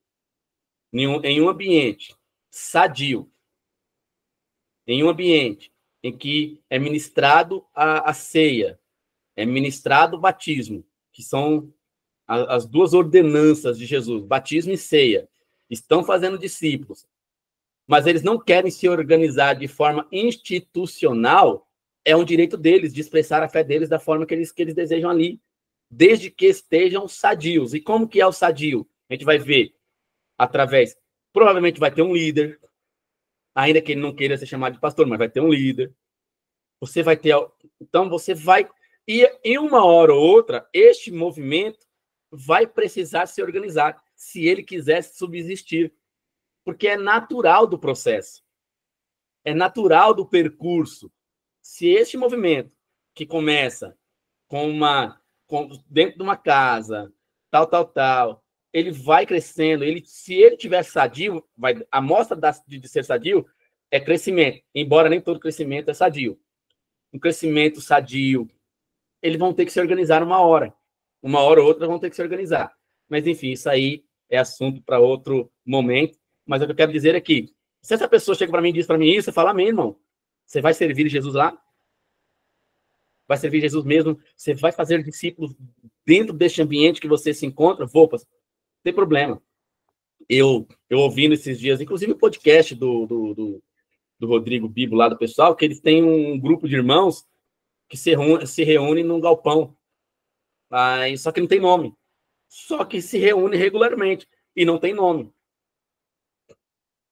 em um ambiente sadio, em um ambiente em que é ministrado a ceia, é ministrado o batismo, que são as 2 ordenanças de Jesus, batismo e ceia, estão fazendo discípulos, mas eles não querem se organizar de forma institucional, é um direito deles de expressar a fé deles da forma que eles desejam ali, desde que estejam sadios. E como que é o sadio? A gente vai ver através... Provavelmente vai ter um líder, ainda que ele não queira ser chamado de pastor, mas vai ter um líder. Você vai ter... Então, você vai... E em uma hora ou outra, este movimento vai precisar se organizar, se ele quiser subsistir. Porque é natural do processo. É natural do percurso. Se este movimento, que começa dentro de uma casa, tal, ele vai crescendo, se ele tiver sadio, a amostra de ser sadio é crescimento, embora nem todo crescimento é sadio. Um crescimento sadio, eles vão ter que se organizar uma hora ou outra vão ter que se organizar. Mas, enfim, isso aí é assunto para outro momento. Mas o que eu quero dizer é que, se essa pessoa chega para mim e diz para mim isso, eu falo, amém, irmão. Você vai servir Jesus lá? Vai servir Jesus mesmo? Você vai fazer discípulos dentro deste ambiente que você se encontra? Vou, não tem problema. Eu ouvindo esses dias, inclusive o podcast do Rodrigo Bibo, lá do pessoal, que eles têm um grupo de irmãos que se reúne num galpão. Só que não tem nome. Só que se reúne regularmente e não tem nome.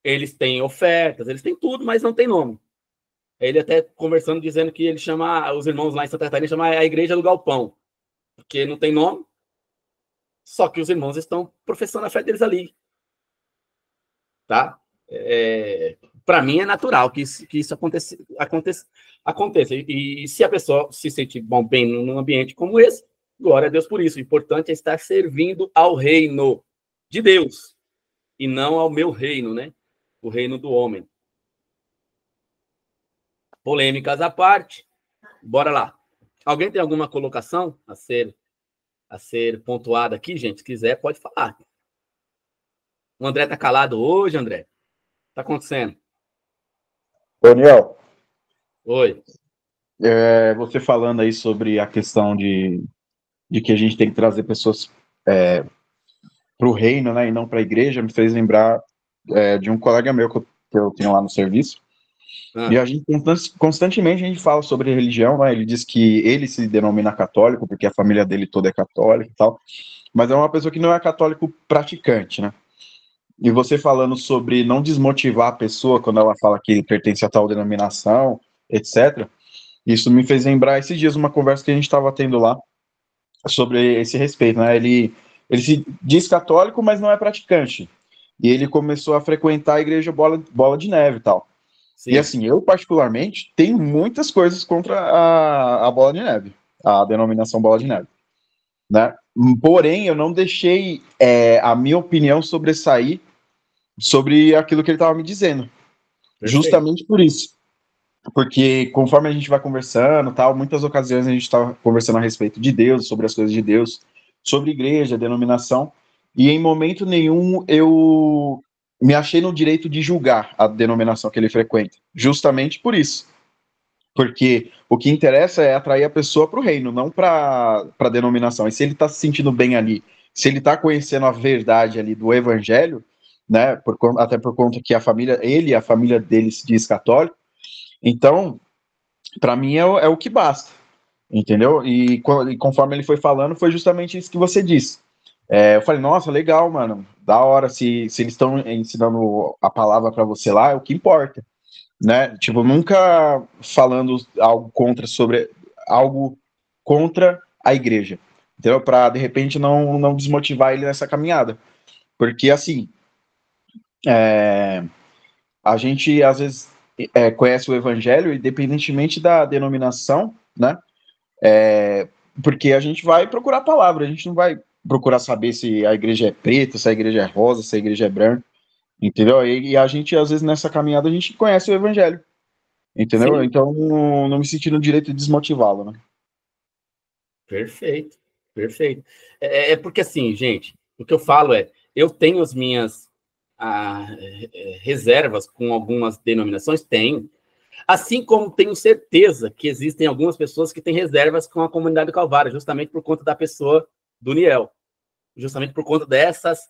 Eles têm ofertas, eles têm tudo, mas não tem nome. Ele até conversando, dizendo que ele chama, os irmãos lá em Santa Catarina, chama a igreja do galpão, porque não tem nome, só que os irmãos estão professando a fé deles ali. Tá? Para mim é natural que isso aconteça. E se a pessoa se sentir bem num ambiente como esse, glória a Deus por isso. O importante é estar servindo ao reino de Deus e não ao meu reino, né? O reino do homem. Polêmicas à parte, bora lá. Alguém tem alguma colocação a ser pontuada aqui, gente? Se quiser, pode falar. O André tá calado hoje, André? Tá acontecendo? Daniel. Oi. Você falando aí sobre a questão de que a gente tem que trazer pessoas para o reino, né, e não para a igreja, me fez lembrar de um colega meu que eu tenho lá no serviço. E a gente constantemente a gente fala sobre religião, né? Ele diz que ele se denomina católico porque a família dele toda é católica e tal, mas é uma pessoa que não é católico praticante, né? E você falando sobre não desmotivar a pessoa quando ela fala que pertence a tal denominação, etc. Isso me fez lembrar esses dias uma conversa que a gente estava tendo lá sobre esse respeito, né? Ele se diz católico, mas não é praticante. e ele começou a frequentar a igreja Bola de Neve e tal. E Sim, assim, eu particularmente tenho muitas coisas contra a Bola de Neve, a denominação Bola de Neve, né? Porém, eu não deixei a minha opinião sobressair sobre aquilo que ele estava me dizendo, perfeito. justamente por isso. Porque conforme a gente vai conversando, tal, muitas ocasiões a gente está conversando a respeito de Deus, sobre as coisas de Deus, sobre igreja, denominação, e em momento nenhum eu me achei no direito de julgar a denominação que ele frequenta, justamente por isso. Porque o que interessa é atrair a pessoa para o reino, não para a denominação. E se ele está se sentindo bem ali, se ele está conhecendo a verdade ali do evangelho, né, até por conta que a família, ele e a família dele se diz católico, então para mim é o que basta, entendeu? E conforme ele foi falando, foi justamente isso que você disse. Eu falei, nossa, legal, mano, da hora, se eles estão ensinando a palavra para você lá, é o que importa, né? Tipo, nunca falando algo contra a igreja, entendeu? Para de repente não desmotivar ele nessa caminhada, porque assim, é, a gente às vezes conhece o evangelho, independentemente da denominação, né? É, porque a gente vai procurar a palavra, a gente não vai procurar saber se a igreja é preta, se a igreja é rosa, se a igreja é branca, entendeu? E a gente, às vezes, nessa caminhada, a gente conhece o evangelho, entendeu? Sim, Então, não me senti no direito de desmotivá-lo, né? perfeito, perfeito. Porque assim, gente, o que eu falo eu tenho as minhas reservas com algumas denominações, tenho. Assim como tenho certeza que existem algumas pessoas que têm reservas com a comunidade do Calvário, justamente por conta da pessoa do Niel, justamente por conta dessas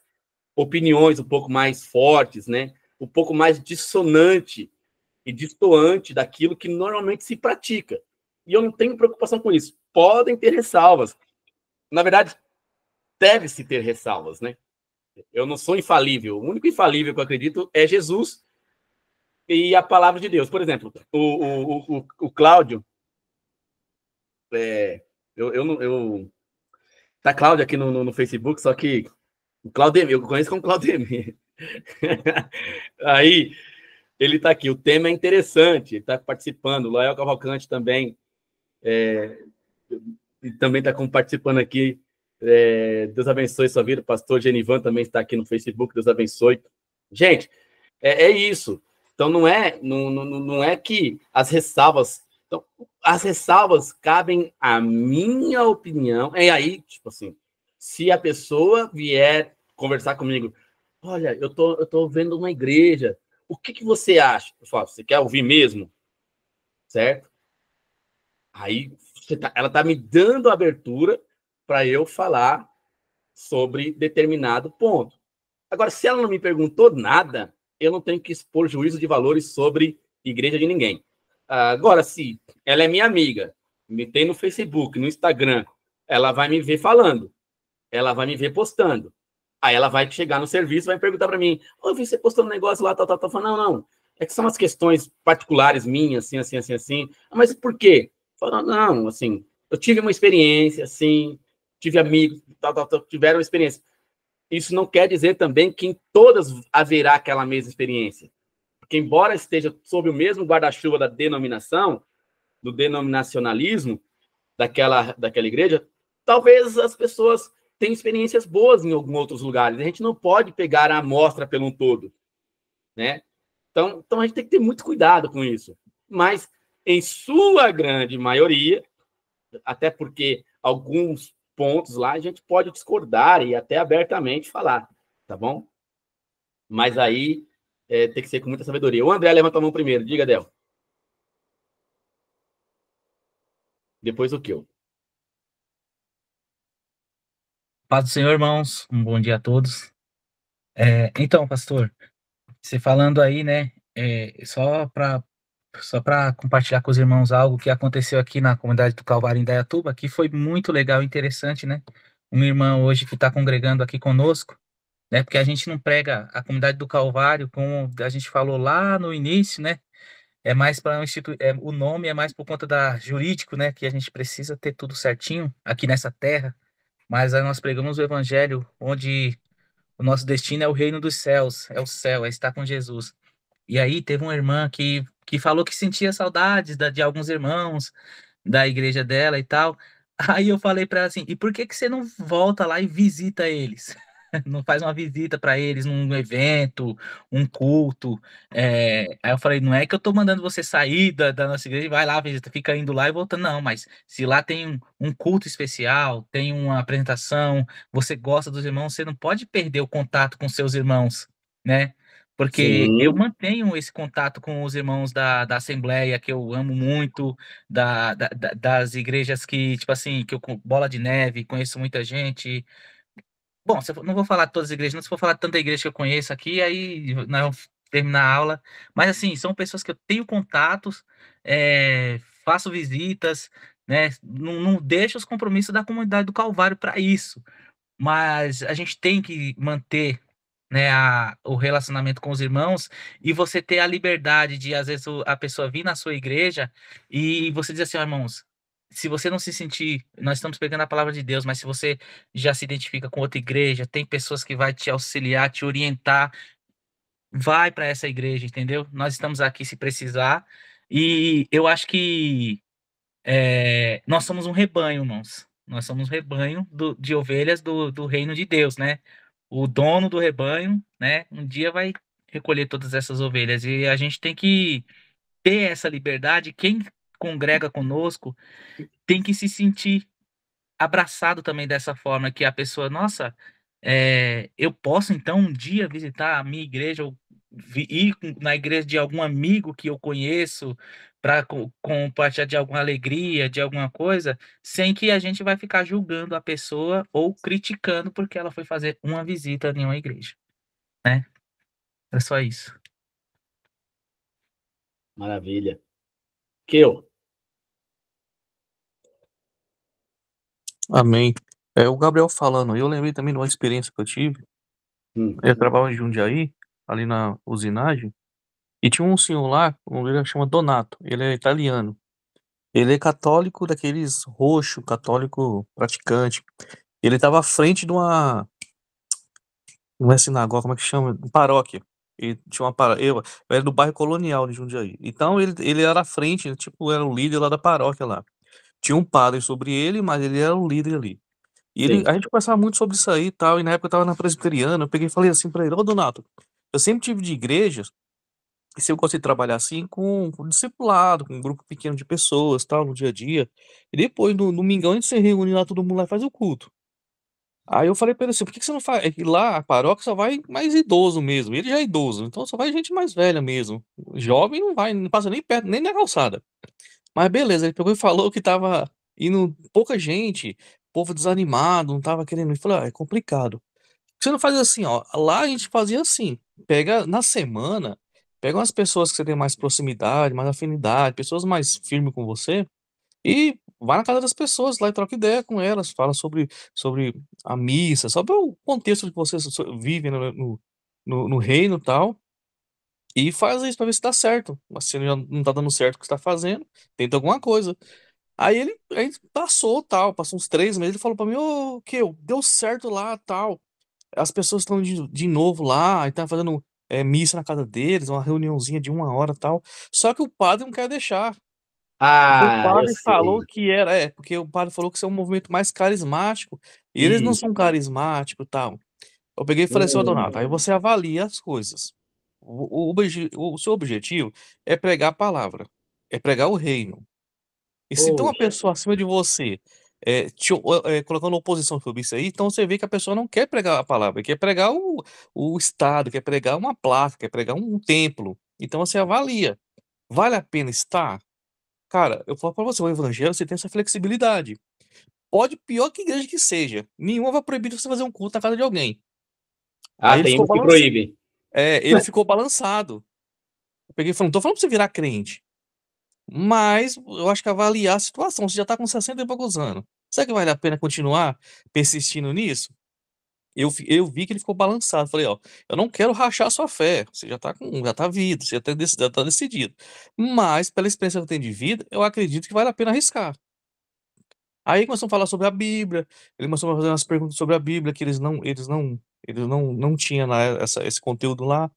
opiniões um pouco mais fortes, né? Um pouco mais dissonante e destoante daquilo que normalmente se pratica. E eu não tenho preocupação com isso. Podem ter ressalvas. Na verdade, deve-se ter ressalvas, né? Eu não sou infalível. O único infalível que eu acredito é Jesus e a palavra de Deus. Por exemplo, o Cláudio, eu tá Cláudio aqui no Facebook, só que o Claudemir, eu conheço como Claudemir. Aí, ele tá aqui, o tema é interessante, ele tá participando, o Loel Cavalcante também, e também está participando aqui. Deus abençoe sua vida. O pastor Genivan também está aqui no Facebook. Deus abençoe. Gente, é isso. Então, não é que as ressalvas. Então, as ressalvas cabem à minha opinião. É aí, tipo assim, se a pessoa vier conversar comigo, olha, eu tô vendo uma igreja, o que você acha? Eu falo, você quer ouvir mesmo? Certo? Aí ela está me dando abertura para eu falar sobre determinado ponto. Agora, se ela não me perguntou nada, eu não tenho que expor juízo de valores sobre igreja de ninguém. Agora, se ela é minha amiga, me tem no Facebook, no Instagram, ela vai me ver falando, ela vai me ver postando. Aí ela vai chegar no serviço e vai perguntar para mim: eu vi você postando um negócio lá, tal, tal, tal. Falando, não. É que são umas questões particulares minhas, assim, assim, assim, assim. Mas por quê? Falando, não, assim, eu tive uma experiência, assim, tive amigos, tal, tal, tal, tiveram experiência. Isso não quer dizer também que em todas haverá aquela mesma experiência. Porque, embora esteja sob o mesmo guarda-chuva da denominação, do denominacionalismo, daquela igreja, talvez as pessoas tenham experiências boas em alguns outros lugares. A gente não pode pegar a amostra pelo um todo, né? Então a gente tem que ter muito cuidado com isso. Mas, em sua grande maioria, até porque alguns pontos lá a gente pode discordar e até abertamente falar, tá bom? Mas aí tem que ser com muita sabedoria. O André levanta a mão primeiro. Diga, Del. Depois o que eu. Paz do Senhor, irmãos. Um bom dia a todos. Então, pastor, você falando aí, né? Só para compartilhar com os irmãos algo que aconteceu aqui na comunidade do Calvário em Indaiatuba, que foi muito legal e interessante, né? Uma irmã hoje que está congregando aqui conosco, né? Porque a gente não prega a comunidade do Calvário, como a gente falou lá no início, né? É mais para o nome é mais por conta da jurídico, né? Que a gente precisa ter tudo certinho aqui nessa terra. Mas aí nós pregamos o evangelho o nosso destino é o reino dos céus, é o céu, é estar com Jesus. E aí teve uma irmã que falou que sentia saudades de alguns irmãos da igreja dela e tal. Aí eu falei para ela assim: e por que que você não volta lá e visita eles? Não faz uma visita para eles num evento, um culto. Aí eu falei: não é que eu tô mandando você sair da nossa igreja, e vai lá, visita, fica indo lá e voltando, não, mas se lá tem um culto especial, tem uma apresentação, você gosta dos irmãos, você não pode perder o contato com seus irmãos, né? Porque eu Sim, mantenho esse contato com os irmãos da Assembleia, que eu amo muito, das igrejas que, tipo assim, que eu bola de neve, conheço muita gente. Bom, não vou falar de todas as igrejas, não, se for falar de tanta igreja que eu conheço aqui, aí nós vamos terminar a aula. Mas assim, são pessoas que eu tenho contatos, faço visitas, né? Não deixo os compromissos da comunidade do Calvário para isso. Mas a gente tem que manter, né, o relacionamento com os irmãos e você ter a liberdade de, às vezes, a pessoa vir na sua igreja e você dizer assim: ó, irmãos, se você não se sentir, nós estamos pegando a palavra de Deus, mas se você já se identifica com outra igreja, tem pessoas que vai te auxiliar, te orientar, vai para essa igreja, entendeu? Nós estamos aqui se precisar. E eu acho que nós somos um rebanho, irmãos. Nós somos um rebanho de ovelhas do reino de Deus, né? O dono do rebanho, né? Um dia vai recolher todas essas ovelhas e a gente tem que ter essa liberdade. Quem congrega conosco tem que se sentir abraçado também dessa forma, que a pessoa, nossa, eu posso então um dia visitar a minha igreja ou ir na igreja de algum amigo que eu conheço para compartilhar de alguma alegria, de alguma coisa, sem que a gente vai ficar julgando a pessoa ou criticando porque ela foi fazer uma visita em uma igreja, né? É só isso. maravilha. Que Amém. O Gabriel falando, eu lembrei também de uma experiência que eu tive. Eu trabalhava em Jundiaí, ali na usinagem, e tinha um senhor lá, ele chama Donato, ele é italiano. Ele é católico daqueles roxo, católico praticante. Ele estava à frente de uma, não é sinagoga, como é que chama? Paróquia. E tinha uma eu era do bairro Colonial de Jundiaí. Então ele era à frente, ele, tipo, era o líder lá da paróquia lá. Tinha um padre sobre ele, mas ele era o líder ali. E sim. a gente conversava muito sobre isso aí e tal, e na época eu tava na presbiteriana, eu peguei e falei assim pra ele: ô Donato, eu sempre tive de igrejas, e se eu gosto de trabalhar assim com discipulado, com um grupo pequeno de pessoas, tal, no dia a dia, e depois no domingão a gente se reúne lá, todo mundo lá e faz o culto. Aí eu falei pra ele assim: por que que você não faz? É que lá a paróquia só vai mais idoso mesmo, ele já é idoso, então só vai gente mais velha mesmo. Jovem não vai, não passa nem perto, nem na calçada. Mas beleza, ele pegou e falou que tava indo pouca gente, povo desanimado, não tava querendo ir. Falei: é complicado. Você não faz assim, ó. Lá a gente fazia assim: pega na semana, pega umas pessoas que você tem mais proximidade, mais afinidade, pessoas mais firmes com você, e vai na casa das pessoas lá e troca ideia com elas, fala sobre a missa, sobre o contexto que você vive no reino e tal. E faz isso pra ver se dá certo. Mas se já não tá dando certo o que você tá fazendo, tenta alguma coisa. Aí passou uns 3 meses, ele falou pra mim: ô, que deu certo lá, tal. As pessoas estão de novo lá, e tá fazendo missa na casa deles, uma reuniãozinha de 1 hora, tal. Só que o padre não quer deixar. Porque o Ah, eu padre falou sei. que porque o padre falou que isso é um movimento mais carismático, e eles não Isso. são carismáticos, tal. Eu peguei e falei assim: ô Donato, aí Hum. você avalia as coisas. O seu objetivo é pregar a palavra, é pregar o reino. E se tem uma Poxa. pessoa acima de você colocando oposição sobre isso aí, então você vê que a pessoa não quer pregar a palavra, quer pregar o Estado, quer pregar uma placa, quer pregar um templo. Então você avalia. Vale a pena estar? Cara, eu falo pra você, o evangelho você tem essa flexibilidade. Pode, pior que igreja que seja, nenhuma vai proibir você fazer um culto na casa de alguém. Ah, Aí tem uns que proíbem. ele ficou balançado. Eu peguei e falei: não tô falando pra você virar crente. Mas eu acho que avaliar a situação. Você já tá com 60 e poucos anos. Será que vale a pena continuar persistindo nisso? Eu vi que ele ficou balançado. Falei: ó, eu não quero rachar a sua fé. Você já tá vindo, você já tá decidido. Mas, pela experiência que eu tenho de vida, eu acredito que vale a pena arriscar. Aí começamos a falar sobre a Bíblia. Ele começou a fazer umas perguntas sobre a Bíblia que eles não Ele não tinha esse conteúdo lá.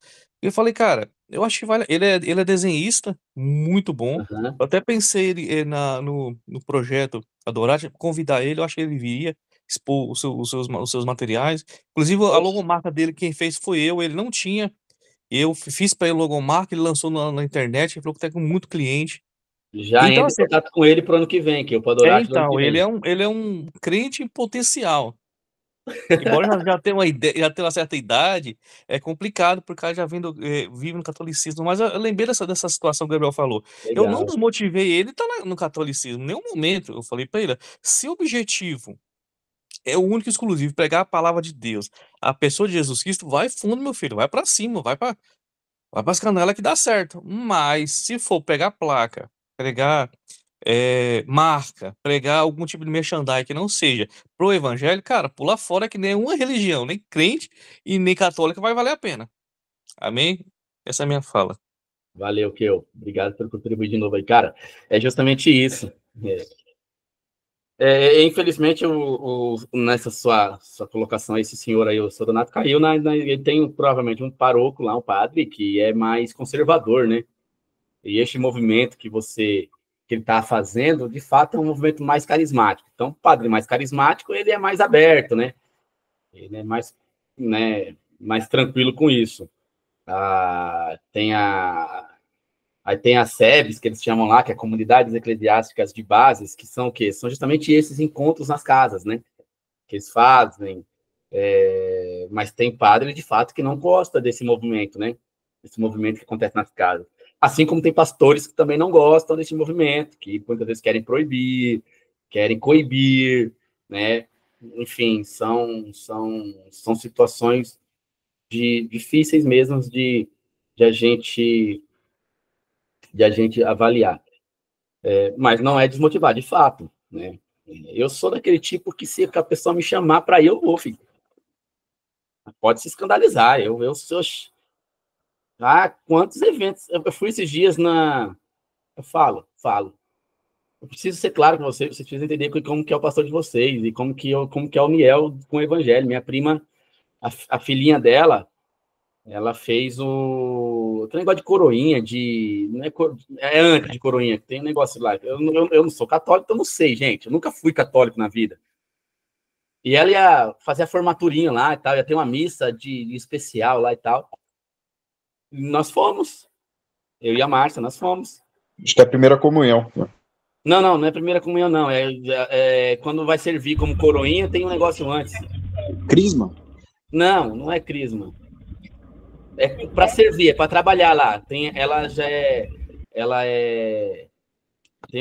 E eu falei, cara, eu acho que vale. Ele é desenhista, muito bom. Aham. Eu até pensei no projeto Adorar, convidar ele, eu acho que ele viria expor os seus materiais. Inclusive, a Oxe, logomarca dele, quem fez foi eu, ele não tinha. Eu fiz para ele logomarca, ele lançou na internet, ele falou que tá com muito cliente. já Então, entra em assim, contato com ele pro ano que vem, que eu vou adorar do ano que então, vem. ele é um crente em potencial. Embora já tenha uma ideia, já tenha uma certa idade, é complicado, porque ela já vive no catolicismo. Mas eu lembrei dessa situação que o Gabriel falou. Eu não Legal. desmotivei ele tá no catolicismo, em nenhum momento. Eu falei para ele, se o objetivo é o único e exclusivo, pregar a palavra de Deus, a pessoa de Jesus Cristo, vai fundo, meu filho, vai para cima, vai para as canelas que dá certo. Mas se for pegar placa, pregar marca, pregar algum tipo de merchandising que não seja pro evangelho, cara, pula fora que nenhuma religião, nem crente e nem católica vai valer a pena. Amém? Essa é a minha fala. Valeu, Keu. Obrigado por contribuir de novo aí. Cara, é justamente isso. Infelizmente, nessa sua colocação, esse senhor aí, o senhor Donato, caiu ele tem provavelmente um paroco lá, um padre, que é mais conservador, né? E este movimento que ele está fazendo, de fato, é um movimento mais carismático. Então, o padre mais carismático, ele é mais aberto, né? Ele é mais, né, mais tranquilo com isso. Aí tem as SEBs, que eles chamam lá, que é Comunidades Eclesiásticas de Bases, que são o quê? São justamente esses encontros nas casas, né? Que eles fazem. Mas tem padre, de fato, que não gosta desse movimento, né? Esse movimento que acontece nas casas. Assim como tem pastores que também não gostam desse movimento, que muitas vezes querem proibir, querem coibir, né? Enfim, são situações difíceis mesmo de a gente avaliar. Mas não é desmotivar, de fato, né? Eu sou daquele tipo que se a pessoa me chamar para ir, eu vou, filho. Pode se escandalizar. Eu sou. Quantos eventos? Eu fui esses dias na. Eu falo. Eu preciso ser claro com vocês precisam entender como que é o pastor de vocês e como que é o Miel com o evangelho. Minha prima, a filhinha dela, ela fez aquele negócio de coroinha, não é antes de coroinha, tem um negócio lá. Eu não sou católico, então eu não sei, gente. Eu nunca fui católico na vida. E ela ia fazer a formaturinha lá e tal, ia ter uma missa de especial lá e tal. E nós fomos. Eu e a Márcia, nós fomos. Acho que é a primeira comunhão. Não é primeira comunhão, não. Quando vai servir como coroinha, tem um negócio antes. Crisma? Não é crisma. É para servir, é para trabalhar lá. Tem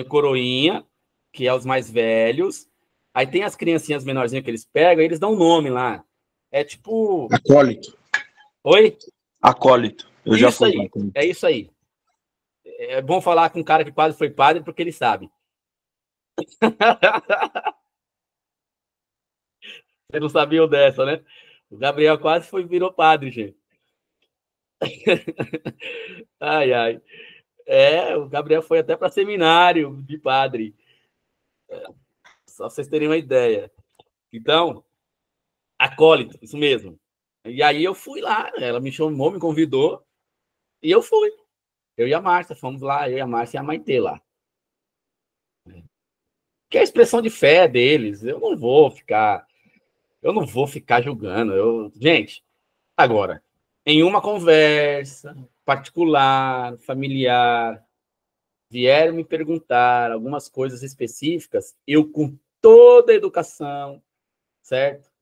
o coroinha, que é os mais velhos. Aí tem as criancinhas menorzinhas que eles pegam, e eles dão um nome lá. É tipo. Acólito. Oi? Acólito. Eu já fui. Aí, é isso aí. É bom falar com um cara que quase foi padre, porque ele sabe. Você não sabia dessa, né? O Gabriel quase virou padre, gente. Ai, ai. O Gabriel foi até para seminário de padre. Só vocês terem uma ideia. Então, acólito, isso mesmo. E aí eu fui lá, ela me chamou, me convidou, e eu fui. Eu e a Márcia, fomos lá, eu e a Márcia e a Maitê lá. Que é a expressão de fé deles. Eu não vou ficar julgando. Gente, agora, em uma conversa particular, familiar, vieram me perguntar algumas coisas específicas, eu, com toda a educação, certo?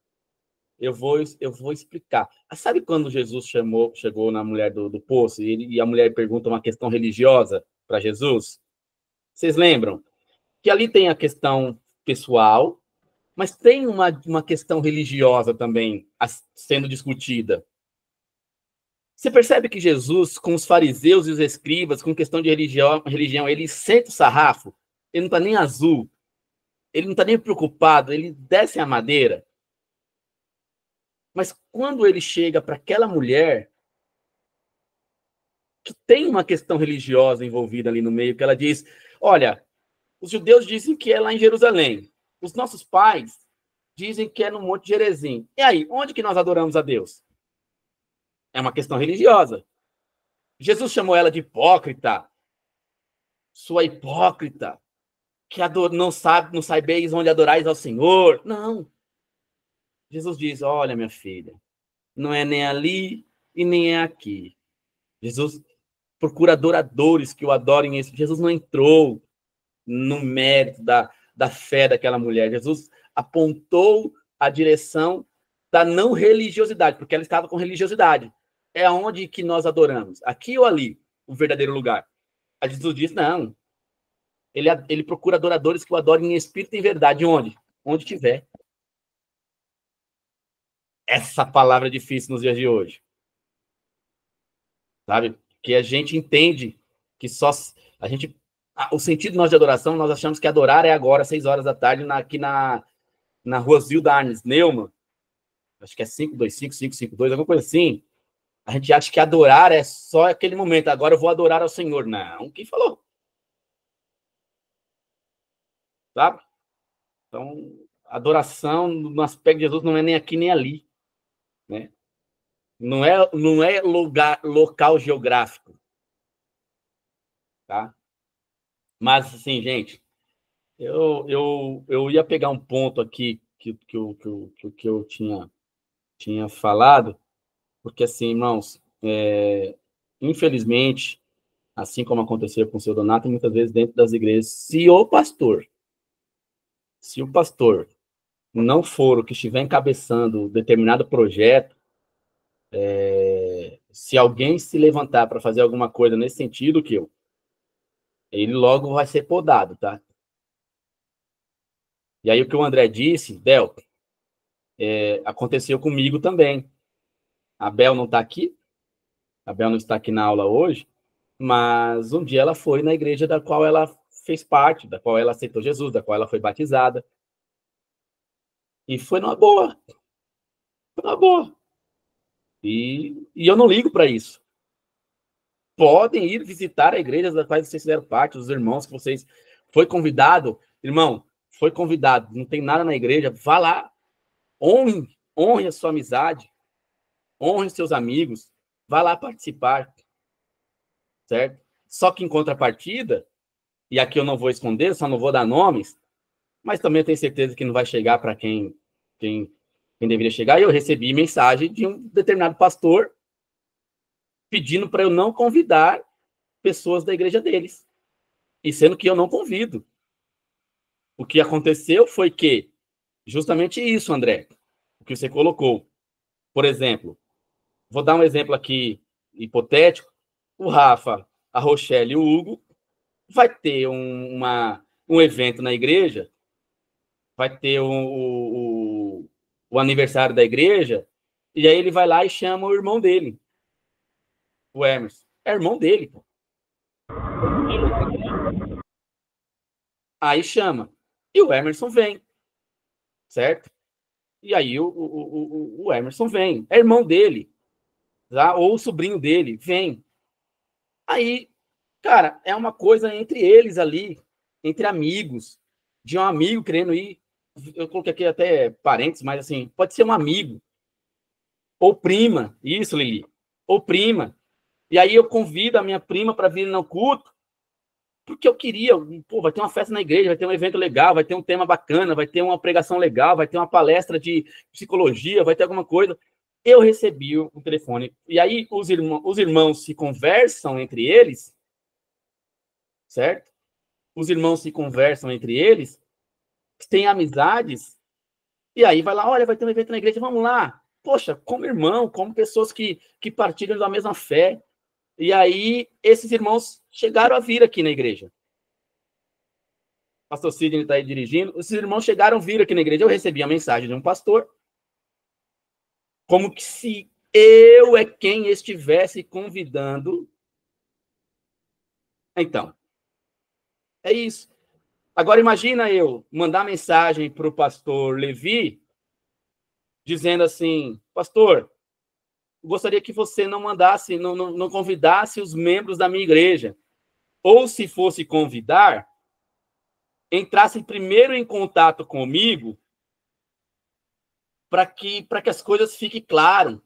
Eu vou explicar. Sabe quando Jesus chegou na mulher do poço e a mulher pergunta uma questão religiosa para Jesus? Vocês lembram? Que ali tem a questão pessoal, mas tem uma questão religiosa também sendo discutida. Você percebe que Jesus, com os fariseus e os escribas, com questão de religião, ele sente o sarrafo, ele não está nem azul, ele não está nem preocupado, ele desce a madeira. Mas quando ele chega para aquela mulher, que tem uma questão religiosa envolvida ali no meio, que ela diz, olha, os judeus dizem que é lá em Jerusalém. Os nossos pais Dizem que é no Monte Gerizim. E aí, onde que nós adoramos a Deus? É uma questão religiosa. Jesus chamou ela de hipócrita. Sua hipócrita, que não sabeis onde adorais ao Senhor. Não. Jesus diz, olha, minha filha, não é nem ali e nem é aqui. Jesus procura adoradores que o adorem. Jesus não entrou no mérito da fé daquela mulher. Jesus apontou a direção da não religiosidade, porque ela estava com religiosidade. É onde que nós adoramos? Aqui ou ali? O verdadeiro lugar? A Jesus diz, não. Ele procura adoradores que o adorem em espírito e em verdade. Onde? Onde tiver. Essa palavra é difícil nos dias de hoje. Sabe? Que a gente entende que só a gente... O sentido nosso de adoração, nós achamos que adorar é agora, 6 horas da tarde, aqui na rua Zilda Arnes Neumann, acho que é 525, 552, alguma coisa assim. A gente acha que adorar é só aquele momento, agora eu vou adorar ao Senhor. Não, quem falou? Sabe? Então, adoração no aspecto de Jesus não é nem aqui nem ali, né? Não é local geográfico, tá? Mas, assim, gente, eu ia pegar um ponto aqui que eu tinha falado, porque, assim, irmãos, infelizmente, assim como aconteceu com o seu Donato, muitas vezes dentro das igrejas, se o pastor não for o que estiver encabeçando determinado projeto, se alguém se levantar para fazer alguma coisa nesse sentido, ele logo vai ser podado, tá? E aí o que o André disse, Del, aconteceu comigo também. A Bel não está aqui, a Bel não está aqui na aula hoje, mas um dia ela foi na igreja da qual ela fez parte, da qual ela aceitou Jesus, da qual ela foi batizada. E foi numa boa. Foi numa boa. E eu não ligo para isso. Podem ir visitar a igreja da qual vocês fizeram parte, os irmãos que vocês... Foi convidado, irmão, foi convidado, não tem nada na igreja, vá lá, honre a sua amizade, honre seus amigos, vá lá participar, certo? Só que em contrapartida, e aqui eu não vou esconder, só não vou dar nomes, mas também eu tenho certeza que não vai chegar para quem deveria chegar. E eu recebi mensagem de um determinado pastor pedindo para eu não convidar pessoas da igreja deles, e sendo que eu não convido. O que aconteceu foi que, justamente isso, André, o que você colocou. Por exemplo, vou dar um exemplo aqui hipotético, o Rafa, a Rochelle e o Hugo vai ter um evento na igreja, vai ter o aniversário da igreja, e aí ele vai lá e chama o irmão dele, o Emerson. É irmão dele, pô. Aí chama. E o Emerson vem, certo? E aí o Emerson vem. É irmão dele, tá? Ou o sobrinho dele, vem. Aí, cara, é uma coisa entre eles ali, entre amigos, de um amigo querendo ir. Eu coloquei aqui até parentes, mas assim, pode ser um amigo. Ou prima, isso, Lili. Ou prima. E aí eu convido a minha prima para vir no culto, porque eu queria, pô, vai ter uma festa na igreja, vai ter um evento legal, vai ter um tema bacana, vai ter uma pregação legal, vai ter uma palestra de psicologia, vai ter alguma coisa. Eu recebi o telefone. E aí os irmãos se conversam entre eles, certo? Os irmãos se conversam entre eles, têm amizades, e aí vai lá, olha, vai ter um evento na igreja, vamos lá. Poxa, como irmão, como pessoas que partilham da mesma fé. E aí, esses irmãos chegaram a vir aqui na igreja. O pastor Sidney está aí dirigindo. Esses irmãos chegaram a vir aqui na igreja. Eu recebi a mensagem de um pastor, como que se eu é quem estivesse convidando. Então, é isso. Agora, imagina eu mandar mensagem para o pastor Levi, dizendo assim, pastor, gostaria que você não mandasse, não convidasse os membros da minha igreja. Ou, se fosse convidar, entrasse primeiro em contato comigo para que as coisas fiquem claras,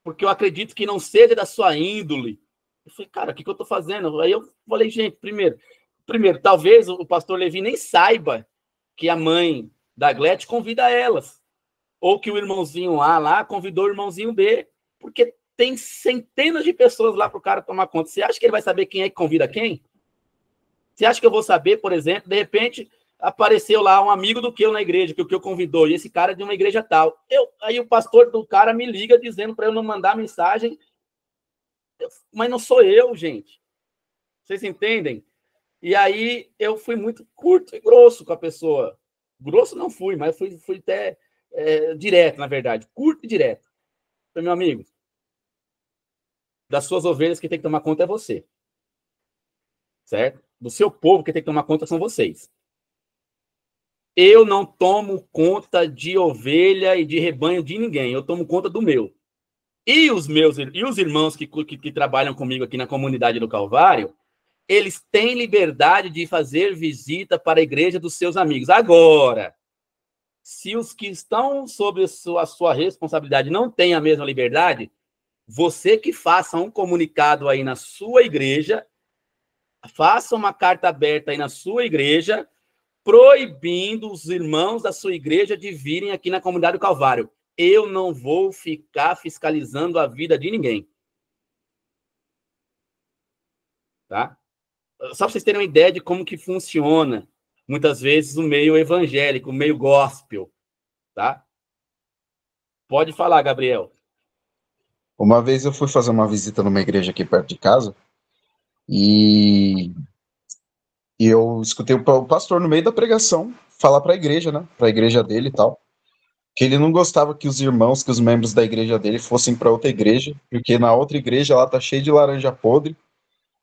porque eu acredito que não seja da sua índole. Eu falei, cara, o que eu estou fazendo? Aí eu falei, gente, primeiro, talvez o pastor Levi nem saiba que a mãe da Glete convida elas, ou que o irmãozinho lá convidou o irmãozinho B, porque tem centenas de pessoas lá para o cara tomar conta. Você acha que ele vai saber quem é que convida quem? Você acha que eu vou saber, por exemplo, de repente apareceu lá um amigo do que eu na igreja, que o que eu convidou, e esse cara é de uma igreja tal. Aí o pastor do cara me liga dizendo para eu não mandar mensagem, mas não sou eu, gente. Vocês entendem? E aí eu fui muito curto e grosso com a pessoa. Grosso não fui, mas fui até direto, na verdade. Curto e direto. Falei, meu amigo, das suas ovelhas quem tem que tomar conta é você. Certo? Do seu povo quem tem que tomar conta são vocês. Eu não tomo conta de ovelha e de rebanho de ninguém. Eu tomo conta do meu. E os irmãos que trabalham comigo aqui na comunidade do Calvário, eles têm liberdade de fazer visita para a igreja dos seus amigos. Agora, se os que estão sob a sua responsabilidade não têm a mesma liberdade, você que faça um comunicado aí na sua igreja, faça uma carta aberta aí na sua igreja, proibindo os irmãos da sua igreja de virem aqui na comunidade do Calvário. Eu não vou ficar fiscalizando a vida de ninguém. Tá? Só para vocês terem uma ideia de como que funciona, muitas vezes, o meio evangélico, o meio gospel. Tá? Pode falar, Gabriel. Uma vez eu fui fazer uma visita numa igreja aqui perto de casa e eu escutei o pastor no meio da pregação falar para a igreja, né? Para a igreja dele e tal, que ele não gostava que os irmãos, que os membros da igreja dele fossem para outra igreja, porque na outra igreja lá tá cheio de laranja podre.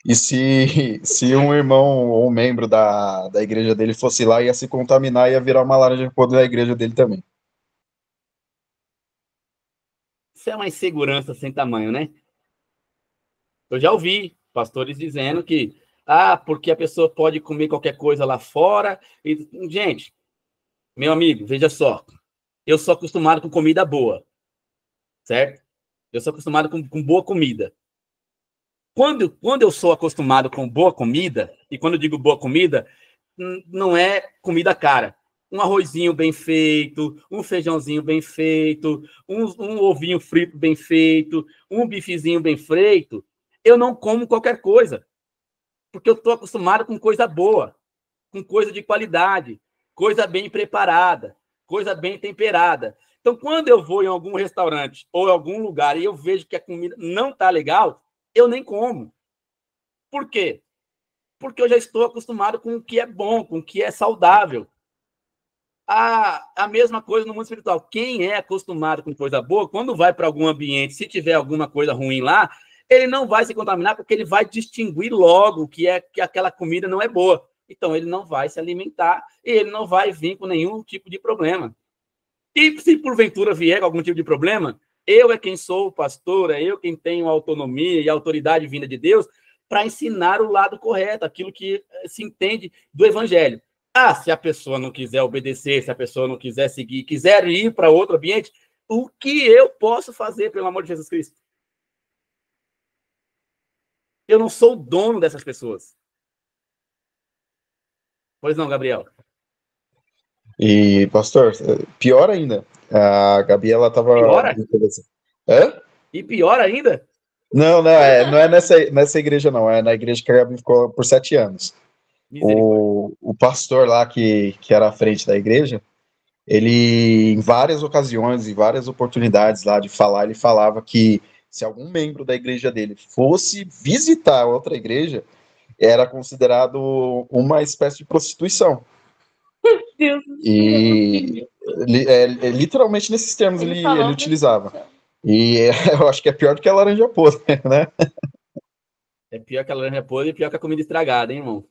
E se um irmão ou um membro da igreja dele fosse lá, ia se contaminar e ia virar uma laranja podre da igreja dele também. Isso é uma insegurança sem tamanho, né? Eu já ouvi pastores dizendo que porque a pessoa pode comer qualquer coisa lá fora. E, gente, meu amigo, veja só. Eu sou acostumado com comida boa, certo? Eu sou acostumado com boa comida. Quando eu sou acostumado com boa comida, e quando eu digo boa comida, não é comida cara. Um arrozinho bem feito, um feijãozinho bem feito, um ovinho frito bem feito, um bifezinho bem feito, eu não como qualquer coisa. Porque eu estou acostumado com coisa boa, com coisa de qualidade, coisa bem preparada, coisa bem temperada. Então, quando eu vou em algum restaurante ou em algum lugar e eu vejo que a comida não está legal, eu nem como. Por quê? Porque eu já estou acostumado com o que é bom, com o que é saudável. A mesma coisa no mundo espiritual. Quem é acostumado com coisa boa, quando vai para algum ambiente, se tiver alguma coisa ruim lá, ele não vai se contaminar porque ele vai distinguir logo que aquela comida não é boa. Então, ele não vai se alimentar e ele não vai vir com nenhum tipo de problema. E se porventura vier com algum tipo de problema, eu é quem sou o pastor, é eu quem tenho a autonomia e a autoridade vinda de Deus para ensinar o lado correto, aquilo que se entende do evangelho. Se a pessoa não quiser obedecer, se a pessoa não quiser seguir, quiser ir para outro ambiente, o que eu posso fazer, pelo amor de Jesus Cristo? Eu não sou o dono dessas pessoas. Pois não, Gabriel? E, pastor, pior ainda, a Gabi, ela tava... Piora? Hã? E pior ainda? Não é nessa igreja, não. É na igreja que a Gabi ficou por 7 anos. O pastor lá que era à frente da igreja, ele, em várias ocasiões, em várias oportunidades lá de falar, ele falava que se algum membro da igreja dele fosse visitar outra igreja, era considerado uma espécie de prostituição. Deus E literalmente nesses termos ele utilizava. E eu acho que é pior do que a laranja podre, né? É pior que a laranja podre e pior que a comida estragada, hein, irmão?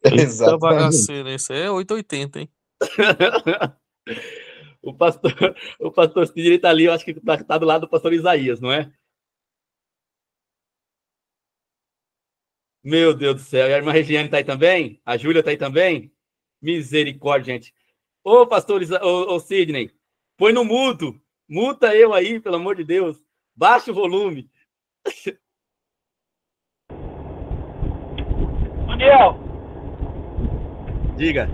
Eita bagaceira, isso é 880, hein? O pastor Sidney tá ali, eu acho que tá do lado do pastor Isaías, não é? Meu Deus do céu. E a irmã Regiane tá aí também? A Júlia tá aí também? Misericórdia, gente. Ô, pastor Sidney, Põe no mudo. Muta eu aí, pelo amor de Deus. Baixa o volume. Daniel, Diga.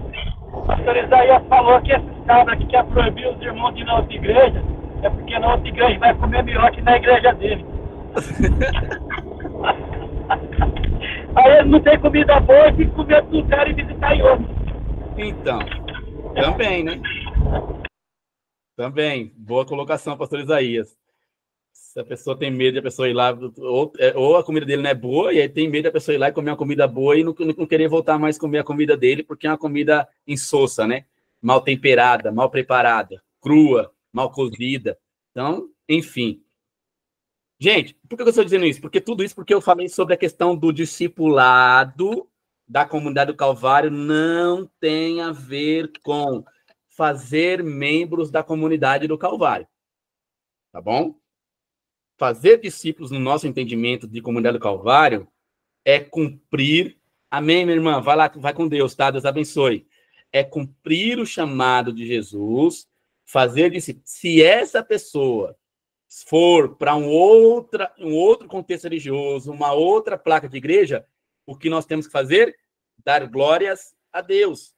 o pastor Isaías falou que esses caras aqui quer proibir os irmãos de ir na outra igreja, é porque na outra igreja vai comer melhor que na igreja dele. Aí ele não tem comida boa e tem que comer do lugar e visitar em outro. Então, também, né? Também. Boa colocação, pastor Isaías. Se a pessoa tem medo de a pessoa ir lá, ou a comida dele não é boa, e aí tem medo da pessoa ir lá e comer uma comida boa e não querer voltar mais a comer a comida dele, porque é uma comida insossa, né? Mal temperada, mal preparada, crua, mal cozida. Então, enfim. Gente, por que eu estou dizendo isso? Porque tudo isso porque eu falei sobre a questão do discipulado da comunidade do Calvário não tem a ver com fazer membros da comunidade do Calvário. Tá bom? Fazer discípulos no nosso entendimento de comunidade do Calvário é cumprir. Amém, minha irmã? Vai lá, vai com Deus, tá? Deus abençoe. É cumprir o chamado de Jesus, fazer discípulos. Se essa pessoa for para um outro contexto religioso, uma outra placa de igreja, o que nós temos que fazer? Dar glórias a Deus,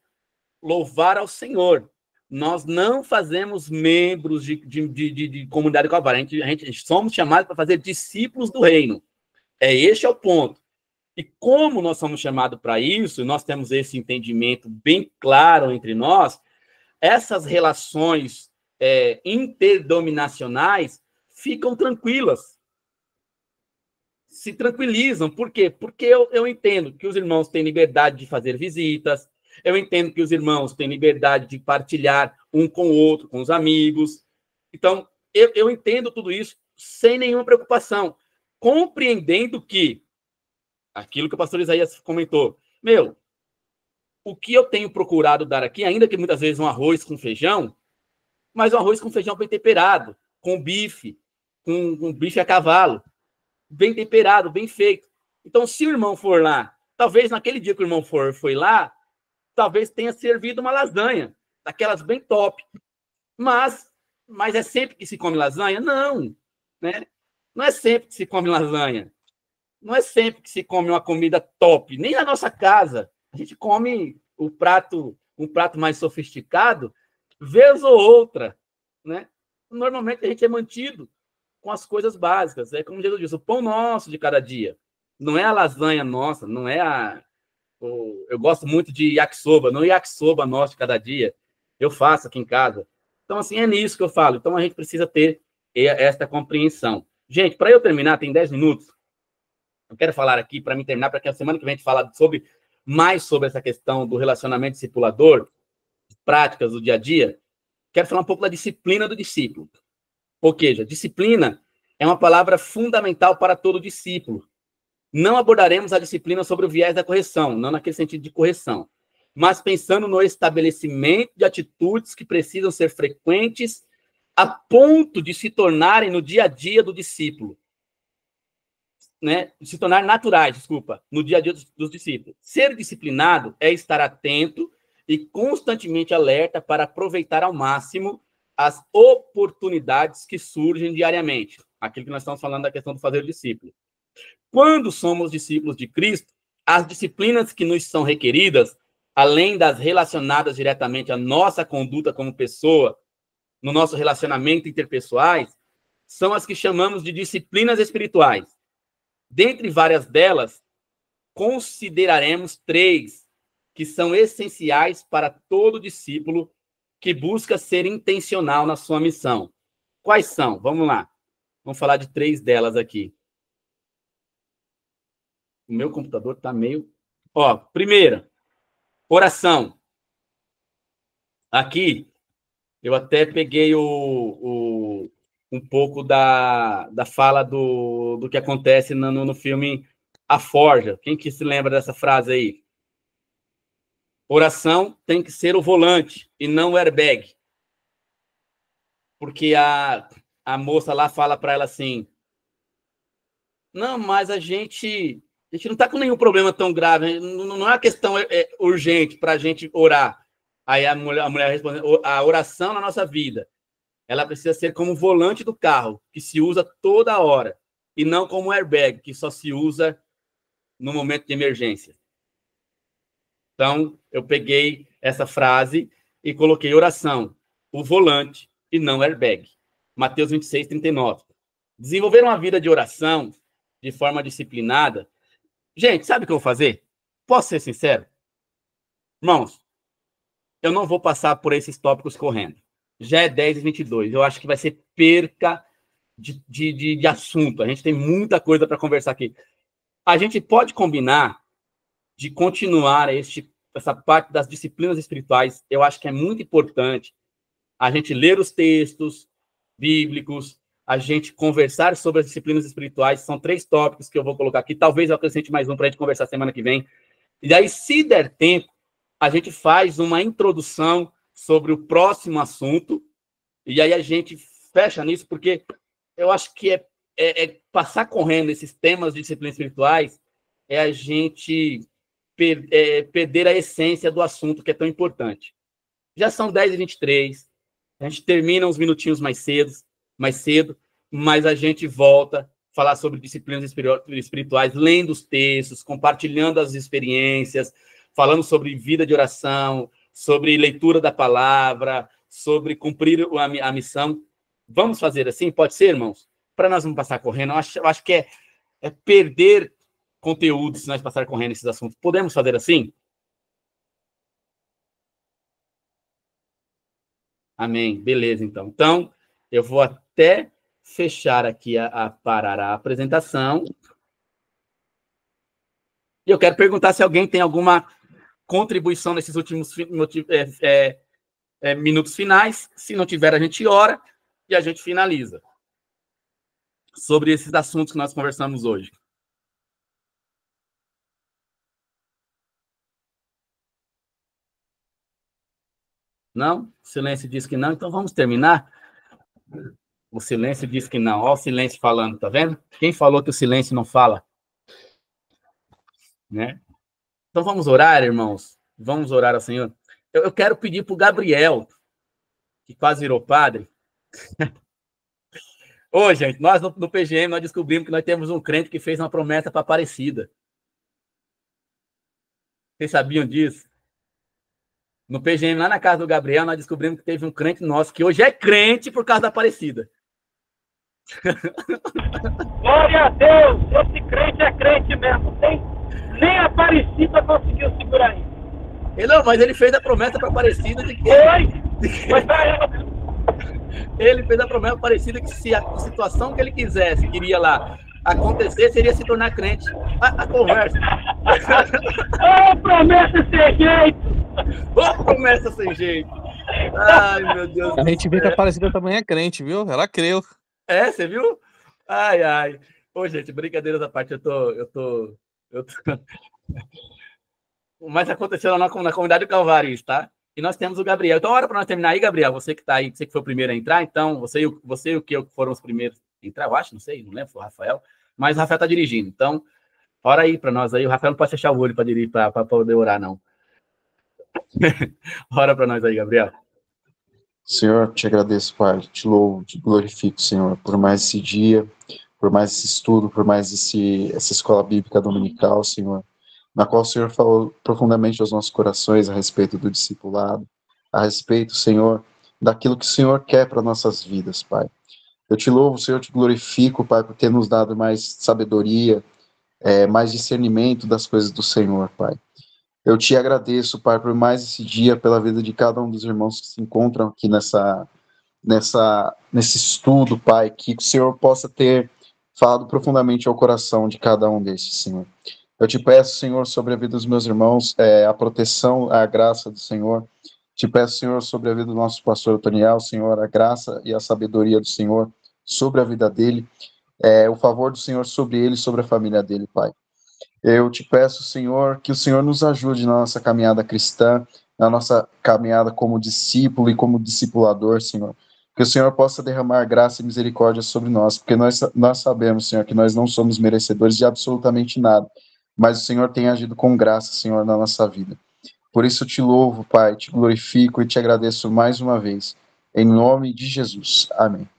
louvar ao Senhor. Nós não fazemos membros de comunidade Calvário. A gente somos chamados para fazer discípulos do reino. Este é o ponto. E como nós somos chamados para isso, nós temos esse entendimento bem claro entre nós, essas relações interdominacionais ficam tranquilas. Se tranquilizam. Por quê? Porque eu entendo que os irmãos têm liberdade de fazer visitas, eu entendo que os irmãos têm liberdade de partilhar um com o outro, com os amigos. Então, eu entendo tudo isso sem nenhuma preocupação, compreendendo que aquilo que o pastor Isaías comentou, o que eu tenho procurado dar aqui, ainda que muitas vezes um arroz com feijão, mas um arroz com feijão bem temperado, com bife a cavalo, bem temperado, bem feito. Então, se o irmão for lá, talvez naquele dia que o irmão foi lá, talvez tenha servido uma lasanha, daquelas bem top. Mas é sempre que se come lasanha? Não, né? Não é sempre que se come lasanha. Não é sempre que se come uma comida top. Nem na nossa casa. A gente come um prato mais sofisticado, vez ou outra, né? Normalmente a gente é mantido com as coisas básicas. É como Jesus disse, o pão nosso de cada dia. Não é a lasanha nossa, não é a... Eu gosto muito de yakisoba, não yakisoba nosso de cada dia. Eu faço aqui em casa. Então, assim, é nisso que eu falo. Então, a gente precisa ter esta compreensão. Gente, para eu terminar, tem 10 minutos. Eu quero falar aqui, para mim terminar, para que a semana que vem a gente fala mais sobre essa questão do relacionamento discipulador, práticas do dia a dia. Quero falar um pouco da disciplina do discípulo. Ou seja, disciplina é uma palavra fundamental para todo discípulo. Não abordaremos a disciplina sobre o viés da correção, não naquele sentido de correção, mas pensando no estabelecimento de atitudes que precisam ser frequentes a ponto de se tornarem no dia a dia do discípulo, né? Se tornar naturais, no dia a dia dos discípulos. Ser disciplinado é estar atento e constantemente alerta para aproveitar ao máximo as oportunidades que surgem diariamente. Aquilo que nós estamos falando da questão do fazer discípulo. Quando somos discípulos de Cristo, as disciplinas que nos são requeridas, além das relacionadas diretamente à nossa conduta como pessoa, no nosso relacionamento interpessoais, são as que chamamos de disciplinas espirituais. Dentre várias delas, consideraremos 3 que são essenciais para todo discípulo que busca ser intencional na sua missão. Quais são? Vamos lá. Vamos falar de 3 delas aqui. O meu computador está meio... primeira, oração. Aqui, eu até peguei um pouco da fala do que acontece no filme A Forja. Quem que se lembra dessa frase aí? Oração tem que ser o volante e não o airbag. Porque a moça lá fala para ela assim, não, mas a gente não está com nenhum problema tão grave, não é uma questão urgente para a gente orar. Aí a mulher responde, a oração na nossa vida ela precisa ser como o volante do carro, que se usa toda hora, e não como o airbag, que só se usa no momento de emergência. Então, eu peguei essa frase e coloquei oração, o volante e não airbag. Mateus 26, 39. Desenvolver uma vida de oração de forma disciplinada. Gente, sabe o que eu vou fazer? Posso ser sincero? Irmãos, eu não vou passar por esses tópicos correndo. Já é 10h22. Eu acho que vai ser perca de assunto. A gente tem muita coisa para conversar aqui. A gente pode combinar de continuar essa parte das disciplinas espirituais. Eu acho que é muito importante a gente ler os textos bíblicos, a gente conversar sobre as disciplinas espirituais. São 3 tópicos que eu vou colocar aqui. Talvez eu acrescente mais um para a gente conversar semana que vem. E aí, se der tempo, a gente faz uma introdução sobre o próximo assunto, e aí a gente fecha nisso, porque eu acho que passar correndo esses temas de disciplinas espirituais é a gente perder a essência do assunto, que é tão importante. Já são 10h23, a gente termina uns minutinhos mais cedo, mas a gente volta a falar sobre disciplinas espirituais, lendo os textos, compartilhando as experiências, falando sobre vida de oração, sobre leitura da palavra, sobre cumprir a missão. Vamos fazer assim? Pode ser, irmãos? Para nós não passar correndo. Eu acho que é perder conteúdo se nós passar correndo esses assuntos. Podemos fazer assim? Amém. Beleza, então. Então, eu vou até fechar aqui parar a apresentação. E eu quero perguntar se alguém tem alguma contribuição nesses últimos minutos finais. Se não tiver, a gente ora e a gente finaliza sobre esses assuntos que nós conversamos hoje. Não? O silêncio diz que não, então vamos terminar? O silêncio diz que não. Olha o silêncio falando, tá vendo? Quem falou que o silêncio não fala? Né? Então vamos orar, irmãos. Vamos orar ao Senhor. Eu quero pedir para o Gabriel, que quase virou padre. Ô, gente, nós no PGM nós descobrimos que nós temos um crente que fez uma promessa para Aparecida. Vocês sabiam disso? No PGM, lá na casa do Gabriel, nós descobrimos que teve um crente nosso que hoje é crente por causa da Aparecida. Glória a Deus! Esse crente é crente mesmo. Nem a Aparecida conseguiu segurar isso. Não, mas ele fez a promessa para Aparecida de que... Ele fez a promessa parecida que se a situação que ele quisesse, queria lá acontecer, seria se tornar crente. A conversa. Ô, promessa sem jeito! Ô, promessa sem jeito! Ai, meu Deus. A gente vê que a Aparecida também é crente, viu? Ela creu. É, você viu? Ai, ai. Ô, gente, brincadeiras à parte, eu tô... Mas aconteceu lá na comunidade do Calvário isso, tá? E nós temos o Gabriel. Então, hora para nós terminar aí, Gabriel. Você que está aí, você que foi o primeiro a entrar, então, você e o que foram os primeiros a entrar, eu acho, não sei, não lembro, foi o Rafael. Mas o Rafael está dirigindo. Então, hora aí para nós aí. O Rafael não pode fechar o olho para dirigir, para poder orar, não. Hora para nós aí, Gabriel. Senhor, te agradeço, Pai. Te louvo, te glorifico, Senhor, por mais esse dia, por mais esse estudo, por mais essa escola bíblica dominical, Senhor, na qual o Senhor falou profundamente aos nossos corações a respeito do discipulado, a respeito, Senhor, daquilo que o Senhor quer para nossas vidas, Pai. Eu te louvo, Senhor, te glorifico, Pai, por ter nos dado mais sabedoria, mais discernimento das coisas do Senhor, Pai. Eu te agradeço, Pai, por mais esse dia, pela vida de cada um dos irmãos que se encontram aqui nesse estudo, Pai, que o Senhor possa ter falado profundamente ao coração de cada um destes, Senhor. Eu te peço, Senhor, sobre a vida dos meus irmãos, a proteção, a graça do Senhor. Te peço, Senhor, sobre a vida do nosso pastor Otoniel, Senhor, a graça e a sabedoria do Senhor sobre a vida dele, o favor do Senhor sobre ele e sobre a família dele, Pai. Eu te peço, Senhor, que o Senhor nos ajude na nossa caminhada cristã, na nossa caminhada como discípulo e como discipulador, Senhor. Que o Senhor possa derramar graça e misericórdia sobre nós, porque nós sabemos, Senhor, que nós não somos merecedores de absolutamente nada, mas o Senhor tem agido com graça, Senhor, na nossa vida. Por isso eu te louvo, Pai, te glorifico e te agradeço mais uma vez. Em nome de Jesus. Amém.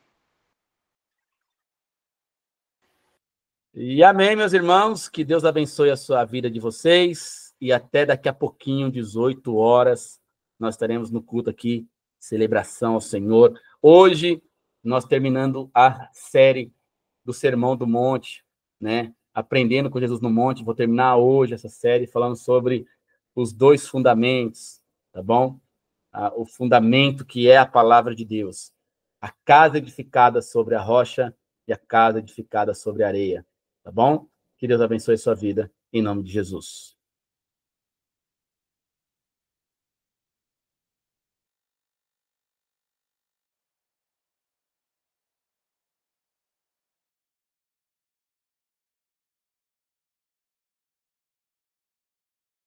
E amém, meus irmãos. Que Deus abençoe a sua vida de vocês. E até daqui a pouquinho, 18 horas, nós estaremos no culto aqui, celebração ao Senhor. Hoje, nós terminando a série do Sermão do Monte, né? Aprendendo com Jesus no Monte. Vou terminar hoje essa série falando sobre os 2 fundamentos, tá bom? O fundamento que é a palavra de Deus. A casa edificada sobre a rocha e a casa edificada sobre a areia, tá bom? Que Deus abençoe a sua vida, em nome de Jesus.